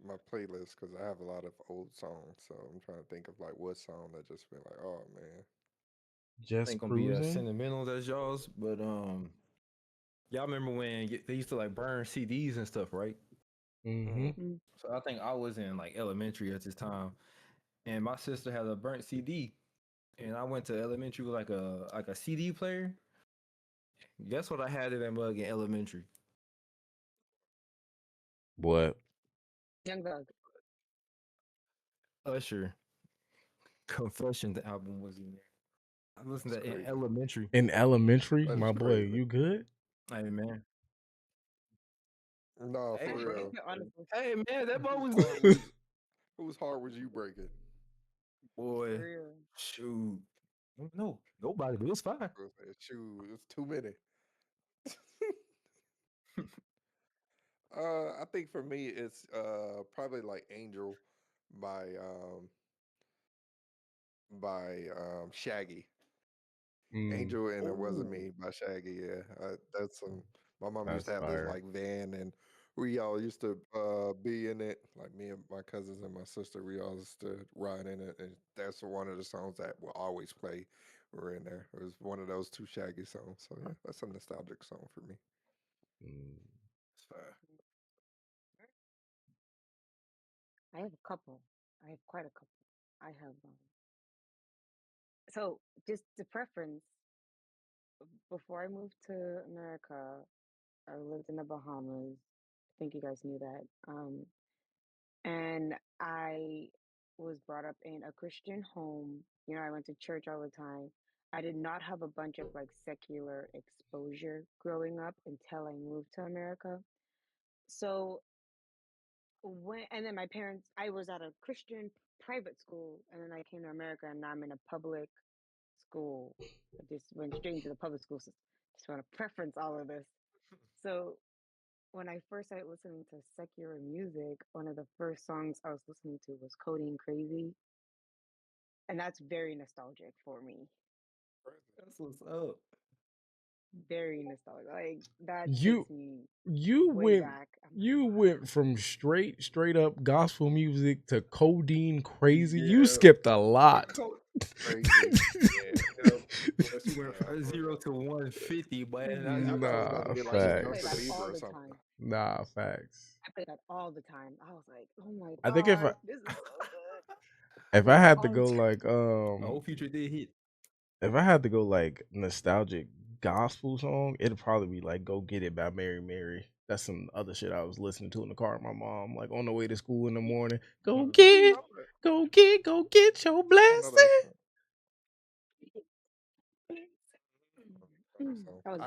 my playlist because I have a lot of old songs. So I'm trying to think of like what song that just been like, oh man. Just Ain't gonna be as cruising. sentimental as y'all's, but y'all remember when they used to like burn CDs and stuff, right? Mm-hmm. Mm. Mm. So I think I was in like elementary at this time, and my sister had a burnt CD, and I went to elementary with like a CD player. Guess what I had in that mug in elementary? What? Young Thug. Usher Confessions album was in there. I listened That's to that in crazy. elementary. In elementary, That is my boy, crazy. you good? Hey man, No, hey for bro, real. Honestly, hey man, that boy Whose was heart was whose heart was you breaking? boy. for real. Shoot, no, nobody. But it was fine. I was like, shoot, it's too many. I think for me it's probably like Angel by Shaggy. Mm, Angel and It Wasn't Ooh. Me by Shaggy. Yeah, that's some. My mom used that's to have this fire. like van, and we all used to be in it. Like me and my cousins and my sister, we all used to ride in it, and that's one of the songs that will always play. When we're in there. It was one of those two Shaggy songs. So yeah, that's a nostalgic song for me. Mm. It's fine. I have a couple. I have quite a couple. I have so just the preference. Before I moved to America, I lived in the Bahamas. I think you guys knew that. And I was brought up in a Christian home. You know, I went to church all the time. I did not have a bunch of like secular exposure growing up until I moved to America. So and then my parents, I was at a Christian private school, and then I came to America, and now I'm in a public school. I just went straight into the public school system. Just want to preference all of this. So when I first started listening to secular music, one of the first songs I was listening to was Codeine Crazy. And that's very nostalgic for me. That's what's up. Very nostalgic. Like that You takes me you way went back. I'm like, you wow. went from straight up gospel music to codeine crazy. You Yeah, skipped a lot. Crazy. Yeah. Yeah. she went Yeah. from For 0 real. to 150, but I thought it was about to Nah, be I like some used to play Justin that facts. Bieber all or the something. time. Nah, facts. I played that all the time. I was like, oh my I think God, this is so good. I if played I that had to all the go time. like the old future did hit. if I had to go like nostalgic gospel song, it'd probably be like "Go Get It" by Mary Mary. That's some other shit I was listening to in the car with my mom, like on the way to school in the morning. Go get, go get your I don't know that blessing. song. So That was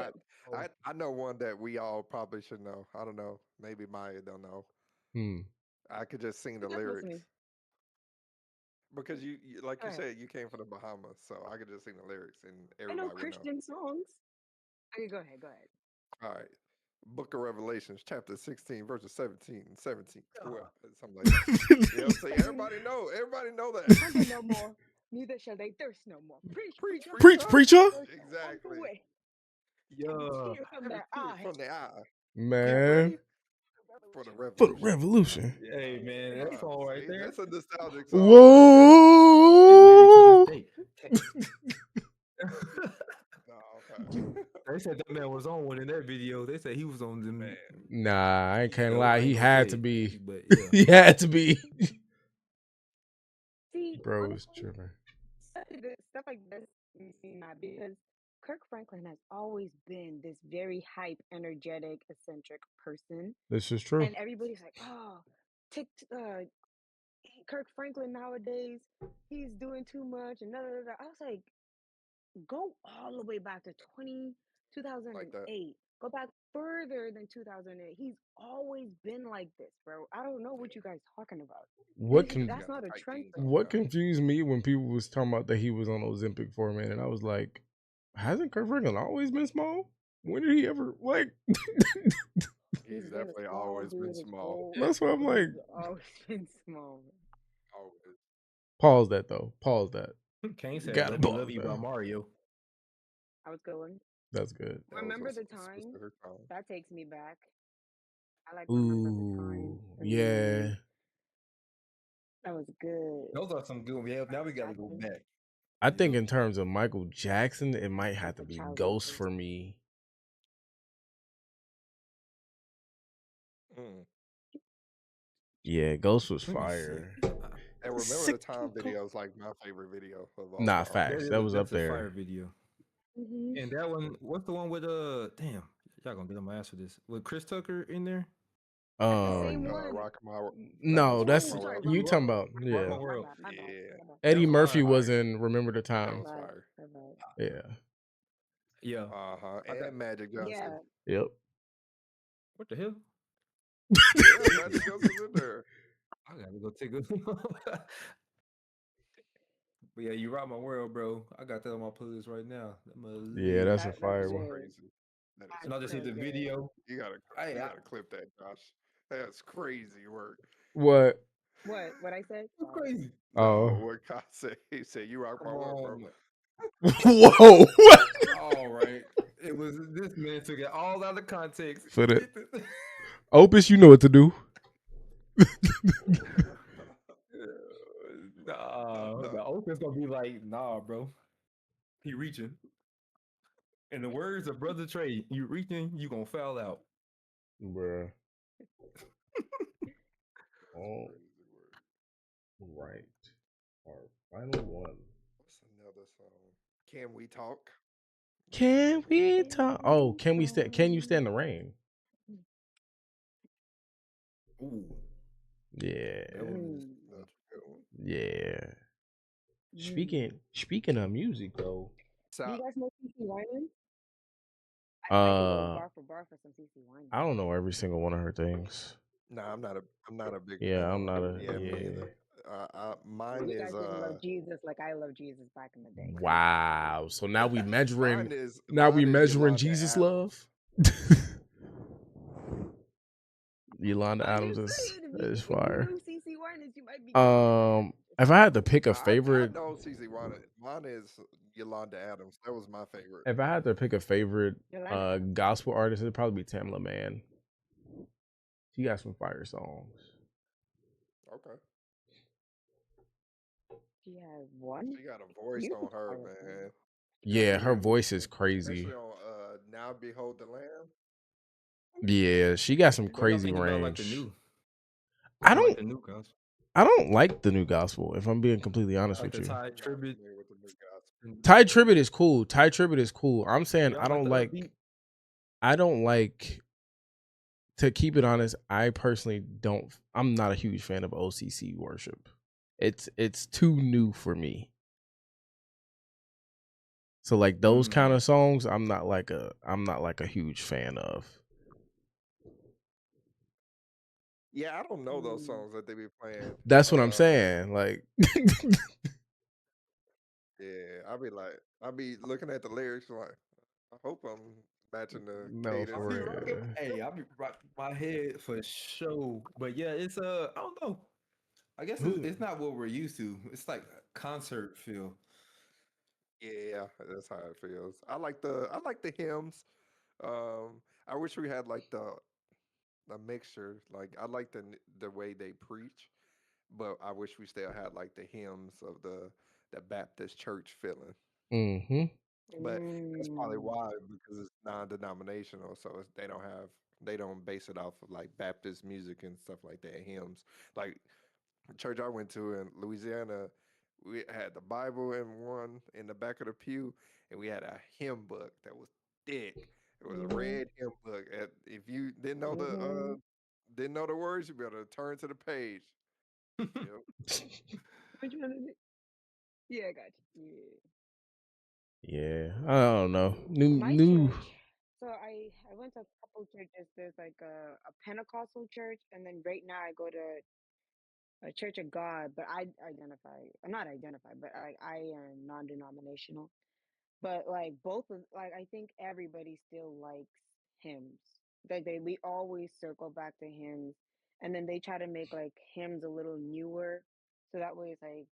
good. I know one that we all probably should know. I don't know. Maybe Maya don't know. Hmm. I could just sing the Just lyrics listening. because like Go you ahead. said, you came from the Bahamas, so I could just sing the lyrics and I know everybody would know. Christian songs. Okay, go ahead. Go ahead. All right. Book of Revelations, chapter 16, verses 17, 17, 12, something like that. You know, see, everybody know Hunger that. no more, neither shall they thirst no more. Preach, Preach, preacher. Preach, preacher. preacher. Wash Exactly. away every Yeah. tear from Every their tear eyes. from the eye. Get Man, ready for the for the revolution. revolution. Hey man, that song right See, there. that's a nostalgic song right there. Hey, lyric to Whoa. this day. No, okay. They said that man was on one in that video. They said he was on them. Man, Nah, I can't Yo, lie. I He ain't gonna had say to it, be. but yeah. He had to be. See, Bro was honestly, tripping. stuff like this makes me mad because Kirk Franklin has always been this very hype, energetic, eccentric person, This is true. and everybody's like, "Oh, Tick, Kirk Franklin nowadays, he's doing too much," and da da da. I was like, go all the way back to like that. 2008. Go back further than 2008. He's always been like this, bro. I don't know what you guys talking about. What He can just That's got the not a tight trend jeans thing. on what now. confused me when people was talking about that he was on Ozempic for a minute, and I was like, hasn't Kurt Franklin always been small? When did he ever like? He's He's been a definitely small always been dude his small. whole. That's why I'm like, He's always been small. Always. pause that though. Pause that. Kane said Gotta "Love pause You" by that. Mario. I was going. That's good. That was Remember the a time? specific time. That takes me back. I like remember the time Ooh, in the yeah. '90s. That was good. Those are some good. Yeah, now we got to go Jackson, back. I think Yeah. in terms of Michael Jackson, it might have to a be childhood Ghost for person. me. Mm. Yeah, Ghost was Let me see. fire. And remember the time video is like my favorite video of all Nah, time. facts. That was up That's a fire there. video. Mm-hmm. And that one, what's the one with damn, y'all gonna get on my ass for this. With Chris Tucker in there? That's the same Um, one. Rock My World. no, Rock that's My Ooh, sorry, World. wrong you one. talking about. My Rock Yeah, My bad. My World. bad. My bad. Yeah, My bad. That Eddie was Murphy fire. was in Remember the that Time. was My bad. fire. My bad. Yeah. Yeah. Uh huh. I got, And Magic Johnson. Yeah. Yep. what the hell? Yeah, Magic Johnson's in there. I gotta go take a. But yeah, You Rock My World, bro. I got that on my playlist right now. Yeah, that's a That's fire one. good. Crazy. That is And I just hit So the crazy. good. video. You gotta I, you I gotta clip that, Josh. That's crazy work. What? What I said? it's crazy. No, Oh. what God said? He said, "You rock my Come world, bro." on. Whoa. All right. It was this man took it all out of context. For the Opus, you know what to do. Nah, No. the Oakland's gonna be like, nah, bro. He reaching. In the words of Brother Trey, you reaching, you gonna foul out. Bruh. All Crazy work. right. Our final one. What's another song? Can we talk? Can we talk? Oh, can you stand the rain? Ooh, Yeah. that one is. That's a good one. Yeah. Mm. Speaking of music though. Do you guys know CC Winans? I could go Uh bar for bar for some CC Winans. I don't know every single one of her things. Nah, I'm not a big Yeah, fan I'm of not her. a Yeah, me yeah. either. Mine You is guys didn't love Jesus like I love Jesus back in the day. Come on. Wow. So now we measuring mine is Yolanda Jesus Adams. love. Yolanda I'm Adams just is saying, is if you fire. knew CC Winans, you might be good. If I had to pick a I favorite, know CC Wanda. Mine is Yolanda Adams. That was my favorite. if I had to pick a favorite Yolanda Adams. gospel artist, it'd probably be Tamla Man. She got some fire songs. Okay. She has one. She got a voice You on her, fire man. Yeah, her Crazy. voice is crazy. Especially on Now Behold the Lamb. Yeah, she got some What y'all crazy think about like the range. new? I Like don't the new gospel. I don't like the new gospel, if I'm being completely honest Like with the you. Ty I'm not tribute. familiar with the new Ty Tribbett is cool. Ty Tribbett is cool. I'm saying Y'all I like don't the like. upbeat? I don't like. To keep it honest, I personally don't. I'm not a huge fan of OCC worship. It's too new for me. So like those kind of songs, I'm not like a huge fan of. Yeah, I don't know those songs that they be playing. That's what I'm saying. Like, Yeah, I be looking at the lyrics like, I hope I'm matching the no, I cadence. for be rocking. real. Hey, I be rocking my head for sure. But yeah, it's I don't know. I guess it's not what we're used to. It's like a concert feel. Yeah, that's how it feels. I like the hymns. I wish we had like the mixture. Like I like the way they preach, but I wish we still had like the hymns of the Baptist church feeling. Mm-hmm. But that's probably Mm. why, because it's non-denominational, so they don't base it off of like Baptist music and stuff like that. Hymns, like the church I went to in Louisiana, we had the Bible in the back of the pew, and we had a hymn book that was thick. It was a Mhm. red hymn book. And if you Mhm. didn't know the words, you better turn to the page. Yep. Which one is it? Yeah, I got you. Yeah, I don't know. New, My new. church. So I went to a couple churches. There's like a Pentecostal church, and then right now I go to a Church of God. But I'm not identify, but I am non-denominational. But like both of like I think everybody still likes hymns. We always circle back to hymns, and then they try to make like hymns a little newer, so that way it's like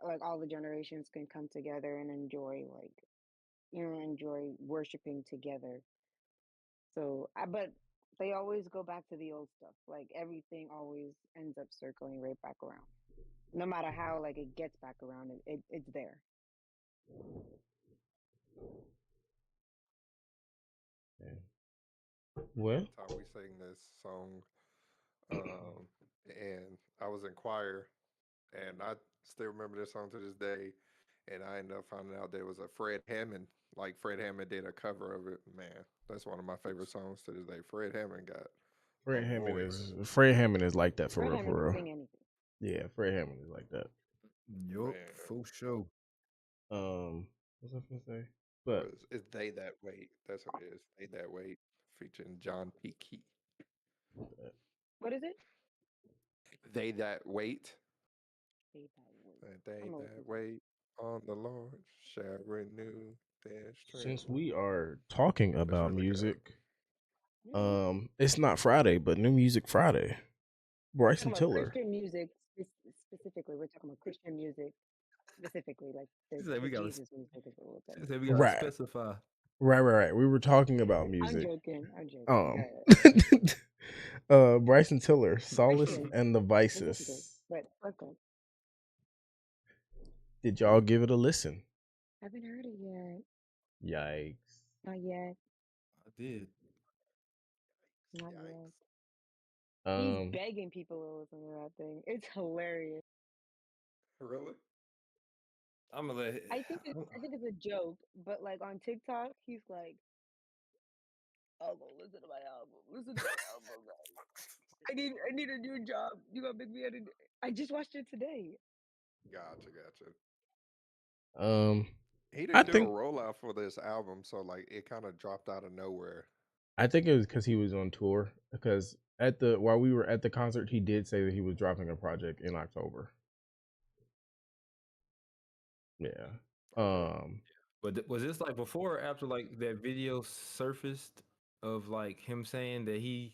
like all the generations can come together and enjoy enjoy worshiping together. But they always go back to the old stuff. Like everything always ends up circling right back around. No matter how like it gets back around, it's there. Well, One time we sang this song, and I was in choir, and I still remember this song to this day. And I ended up finding out there was a Fred Hammond, like Fred Hammond did a cover of it. Man, that's one of my favorite songs to this day. Fred Hammond got a voice. Fred Hammond is like that for Fred real, Hammond for can real. sing anything. Yeah, Fred Hammond is like that. Yup, Man, for sure. What's I gonna say? But it's They That Wait. That's what it is. They That Wait, featuring John P. Key. What is it? They That Wait. Say that word. They I'm gonna listen that to it. wait on the Lord shall renew their strength. since we are talking That's about really good. music, Mhm. it's not Friday, but New Music Friday. Talking Bryson about Tiller. Christian music specifically. We're talking about Christian music specifically, like She said the we gotta. Jesus music is what we're talking She about. said we gotta Right, specify. right. We were talking about I'm music. joking. I'm joking. Go Um, ahead. Bryson Tiller, Solace Christian and the specifically, Vices. but okay. Did y'all give it a listen? Haven't heard it yet. Yikes. Not yet. I did. Not yet. Yikes. He's Um, begging people to listen to that thing. It's hilarious. Really? I'm gonna let. I think it's a joke, but like on TikTok, he's like, "Oh, go listen to my album. Listen to my album, guys. I need a new job. You gonna make me edit? I just watched it today. Gotcha. um, He I didn't do a think rollout for this album, so like it kind of dropped out of nowhere. I think it was because he was on tour. Because at the while we were at the concert, he did say that he was dropping a project in October. Yeah. Okay. But was this like before or after like that video surfaced of like him saying that I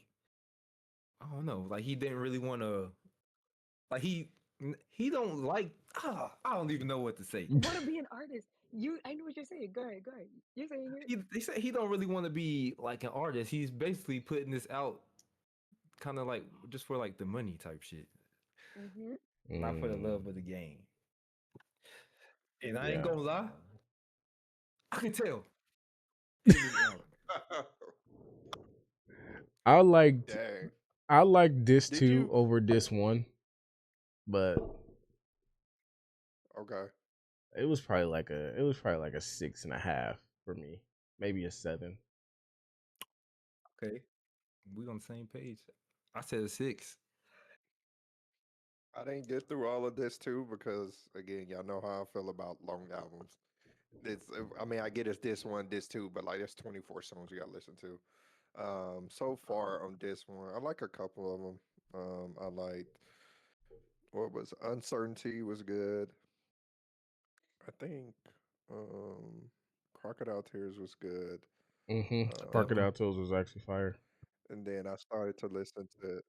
don't know, like he didn't really want to, like he don't like. I don't even know what to say. Want to be an artist? I know what you're saying. Go ahead. Go ahead. You're saying it. He said he don't really want to be like an artist. He's basically putting this out, kind of like just for like the money type shit, Mm-hmm. not for the Mm, love of the game. And I ain't yeah. gonna lie, I can tell. Hit me out. I liked Dang. I liked this Did two you? over this one, but Okay. it was probably like a 6.5 for me, maybe a 7. Okay, we on the same page. I said a 6. I didn't get through all of this too because again, y'all know how I feel about long albums. I mean, I get it's this one, this two, but like there's 24 songs you got to listen to. So far on this one, I like a couple of them. I liked what was Uncertainty was good. I think um, Crocodile Tears was good. Um, That one. Crocodile Tales was actually fire. and then I started to listen to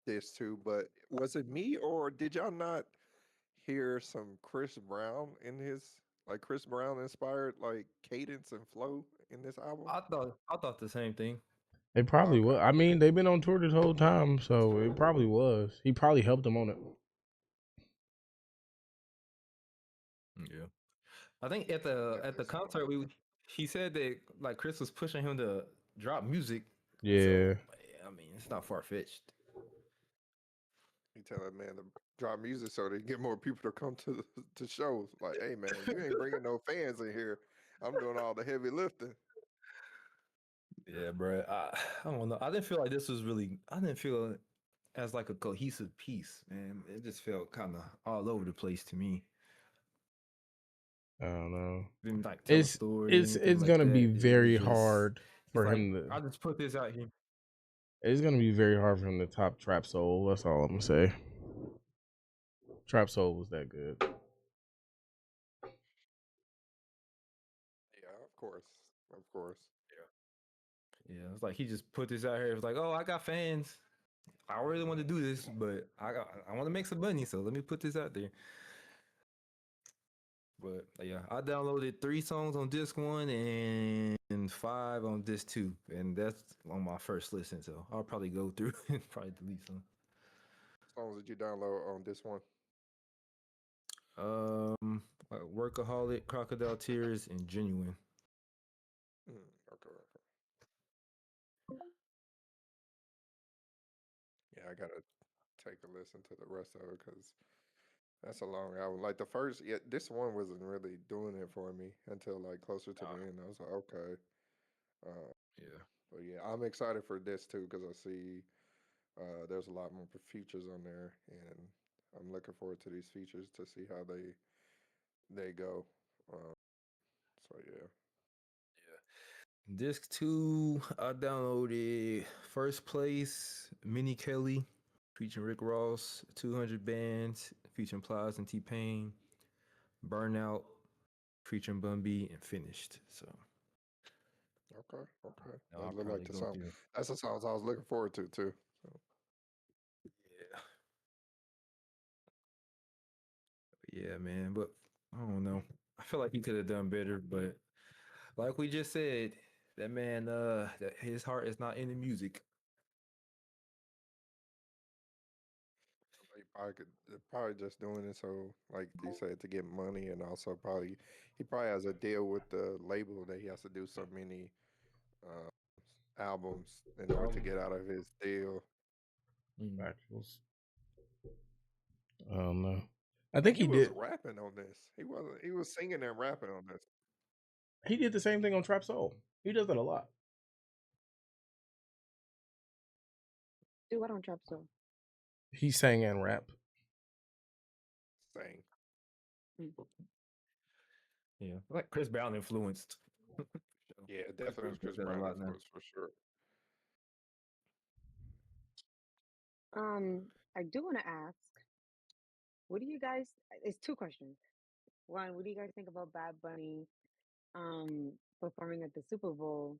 this too. But was it me or did y'all not hear some Chris Brown in his like Chris Brown inspired like cadence and flow in this album? I thought the same thing. It probably Okay, was. I mean, they've been on tour this whole time, so it probably was. He probably helped them on it. Yeah. I think at yeah, the definitely sound concert like it. he said that like Chris was pushing him to drop music. Yeah. So I mean, it's not far fetched. He tell that man to drop music so they get more people to come to to shows. Like, hey man, you ain't bringing no fans in here. I'm doing all the heavy lifting. Yeah, bro. I don't know. I didn't feel like this was really. I didn't feel as like a cohesive piece, man. It just felt kind of all over the place to me. I don't know. Didn't like tell a It's story, it's anything it's like gonna be that. It was very just. hard He's for like, him to. I'll just put this out here. It's gonna be very hard for him to top Trap Soul. That's all I'm gonna say. Trap Soul was that good. Yeah, of course, of course. Yeah, it's like he just put this out here. It was like, oh, I got fans. I really want to do this, but I want to make some money, so let me put this out there. But yeah, I downloaded 3 songs on disc one and 5 on disc two, and that's on my first listen. So I'll probably go through and probably delete some. Songs that you download on this one. Workaholic, Crocodile Tears, and Genuine. Okay, okay. Yeah, I gotta take a listen to the rest of it because that's a long album. Like the first, yeah, this one wasn't really doing it for me until like closer to the end. I was like, okay. Uh, Yeah, but yeah, I'm excited for this too because I see there's a lot more features on there, and I'm looking forward to these features to see how they go. Um, so yeah, disc two, I downloaded First Place, Minnie Kelly, featuring Rick Ross, 200 Bands, featuring Plies and T Pain, Burnout, featuring Bun B, and Finished. So okay, okay. now I'll That look like probably the go song. through. That's the songs I was looking forward to too. So Yeah, man. But I don't know. I feel like he could have done better, but like we just said, that man, his heart is not in the music. he probably could probably just doing it so like you said to get money and also probably he probably has a deal with the label that he has to do so many uh, albums in order to get out of his deal. Mm. Factuals. I don't know. I And think he he was did. rapping on this. He wasn't. He was singing and rapping on this. He did the same thing on Trap Soul. He does that a lot. Do what on Trap Soul? He sang and rap. Saying, Mm. Yeah, like Chris Brown influenced. So, yeah, Chris definitely Brown was does Chris that a Brown lot now. influence for sure. I do want to ask, what do you guys? It's two questions. One, what do you guys think about Bad Bunny performing at the Super Bowl?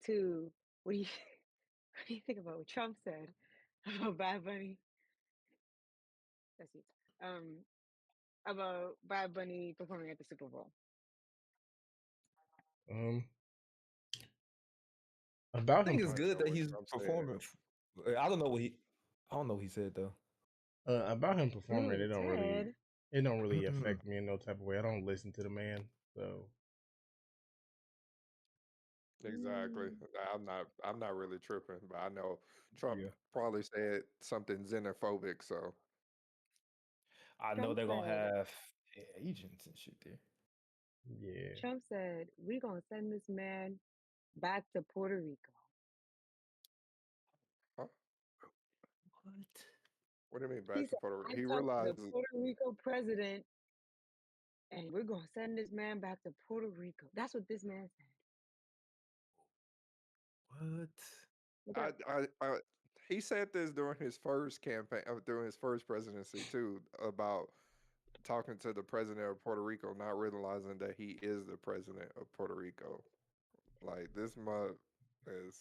Two, what do you what do you think about what Trump said about Bad Bunny? That's it. Um, about Bad Bunny performing at the Super Bowl. Um, I about him, think it's I ain't good know that what he's Trump said. performing. I don't know what he. I don't know what he said though. about him You know what performing, he said? it don't really Mm-mm. affect me in no type of way. I don't listen to the man, so Exactly. Mm, I'm not really tripping, but I know Trump Yeah, probably said something xenophobic. So I know Trump they're gonna said, have agents and shit there. Yeah. Trump said, "We gonna send this man back to Puerto Rico." Huh? What? What do you mean He back to said, Puerto Rico? "I He talked to the realizes, Puerto Rico president, and we're gonna send this man back to Puerto Rico." That's what this man said. What? Look it I, up. I, he said this during his first campaign, during his first presidency too, about talking to the president of Puerto Rico, not realizing that he is the president of Puerto Rico. Like this month is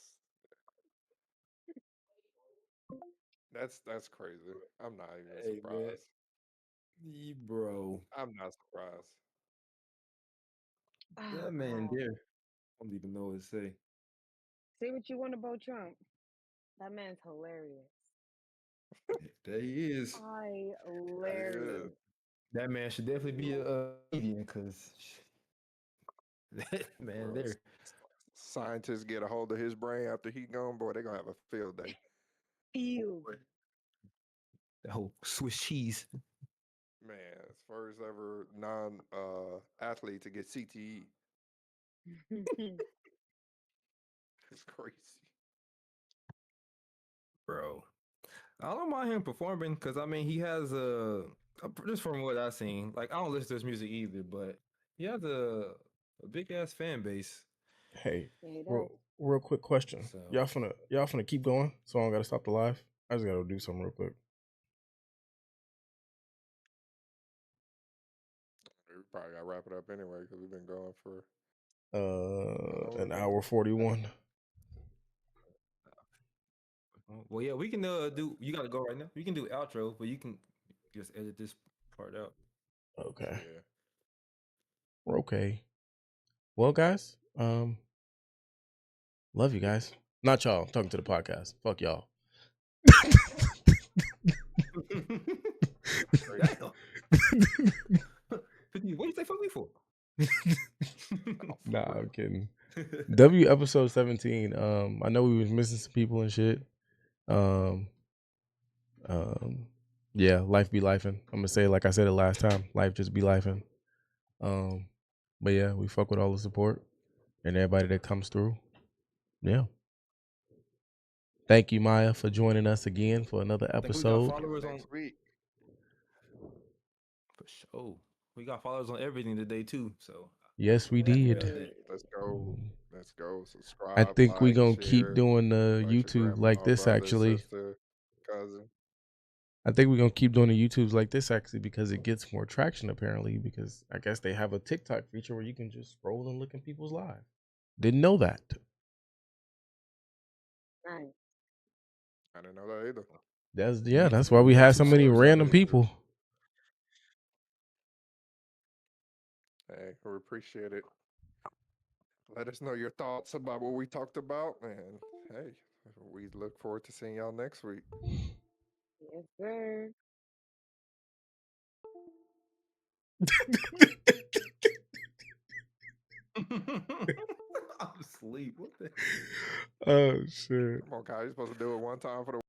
that's crazy. I'm not even Hey man, surprised. bro, I'm not surprised. Oh that man God. there. I don't even know what to say. Say what you want about Trump. That man's hilarious. There he is. He is. Hilarious. That man should definitely be a comedian because that man Bro, there. scientists get a hold of his brain after he gone, boy, they gonna have a field day. Ew. That whole Swiss cheese. Man, it's first ever non athlete to get CTE. It's crazy. Bro. I don't mind him performing because I mean he has just from what I've seen, like I don't listen to his music either, but he has a big ass fan base. Hey, Yeah, he does. real quick question. So Y'all finna keep going, so I don't gotta stop the live. I just gotta do something real quick. We probably gotta wrap it up anyway because we've been going for how An long? hour 41. well yeah, we can do you gotta go right now. We can do outro, but you can just edit this part out. Okay. Yeah. We're okay. Well, guys, love you guys. Not y'all. I'm talking to the podcast. Fuck y'all. Crazy. Damn. What do you say fuck me for? Oh, for Nah, real. I'm kidding. W episode 17. I know we was missing some people and shit. Um, yeah, life be lifing. I'm gonna say it like I said it last time. Life just be lifing. But yeah, we fuck with all the support and everybody that comes through. Yeah. Thank you, Maya, for joining us again for another I think we got episode. followers on Next week. for sure. We got followers on everything today too. So Yes, we Yes, did. sir. Let's go. Let's go. I Subscribe, think we like, gonna keep share. doing the Invite your YouTube like grandma, this brother, actually. sister, cousin. I think we're gonna keep doing the YouTubes like this actually because it gets more traction apparently because I guess they have a TikTok feature where you can just scroll and look at people's live. Didn't know that. Nice. I didn't know that either. That's why We we got had two so many followers random already. people. Hey, we appreciate it. Let us know your thoughts about what we talked about. And hey, we look forward to seeing y'all next week. Yes, sir. I'm asleep. What the Oh shit. Come on, guys. You're supposed to do it one time for the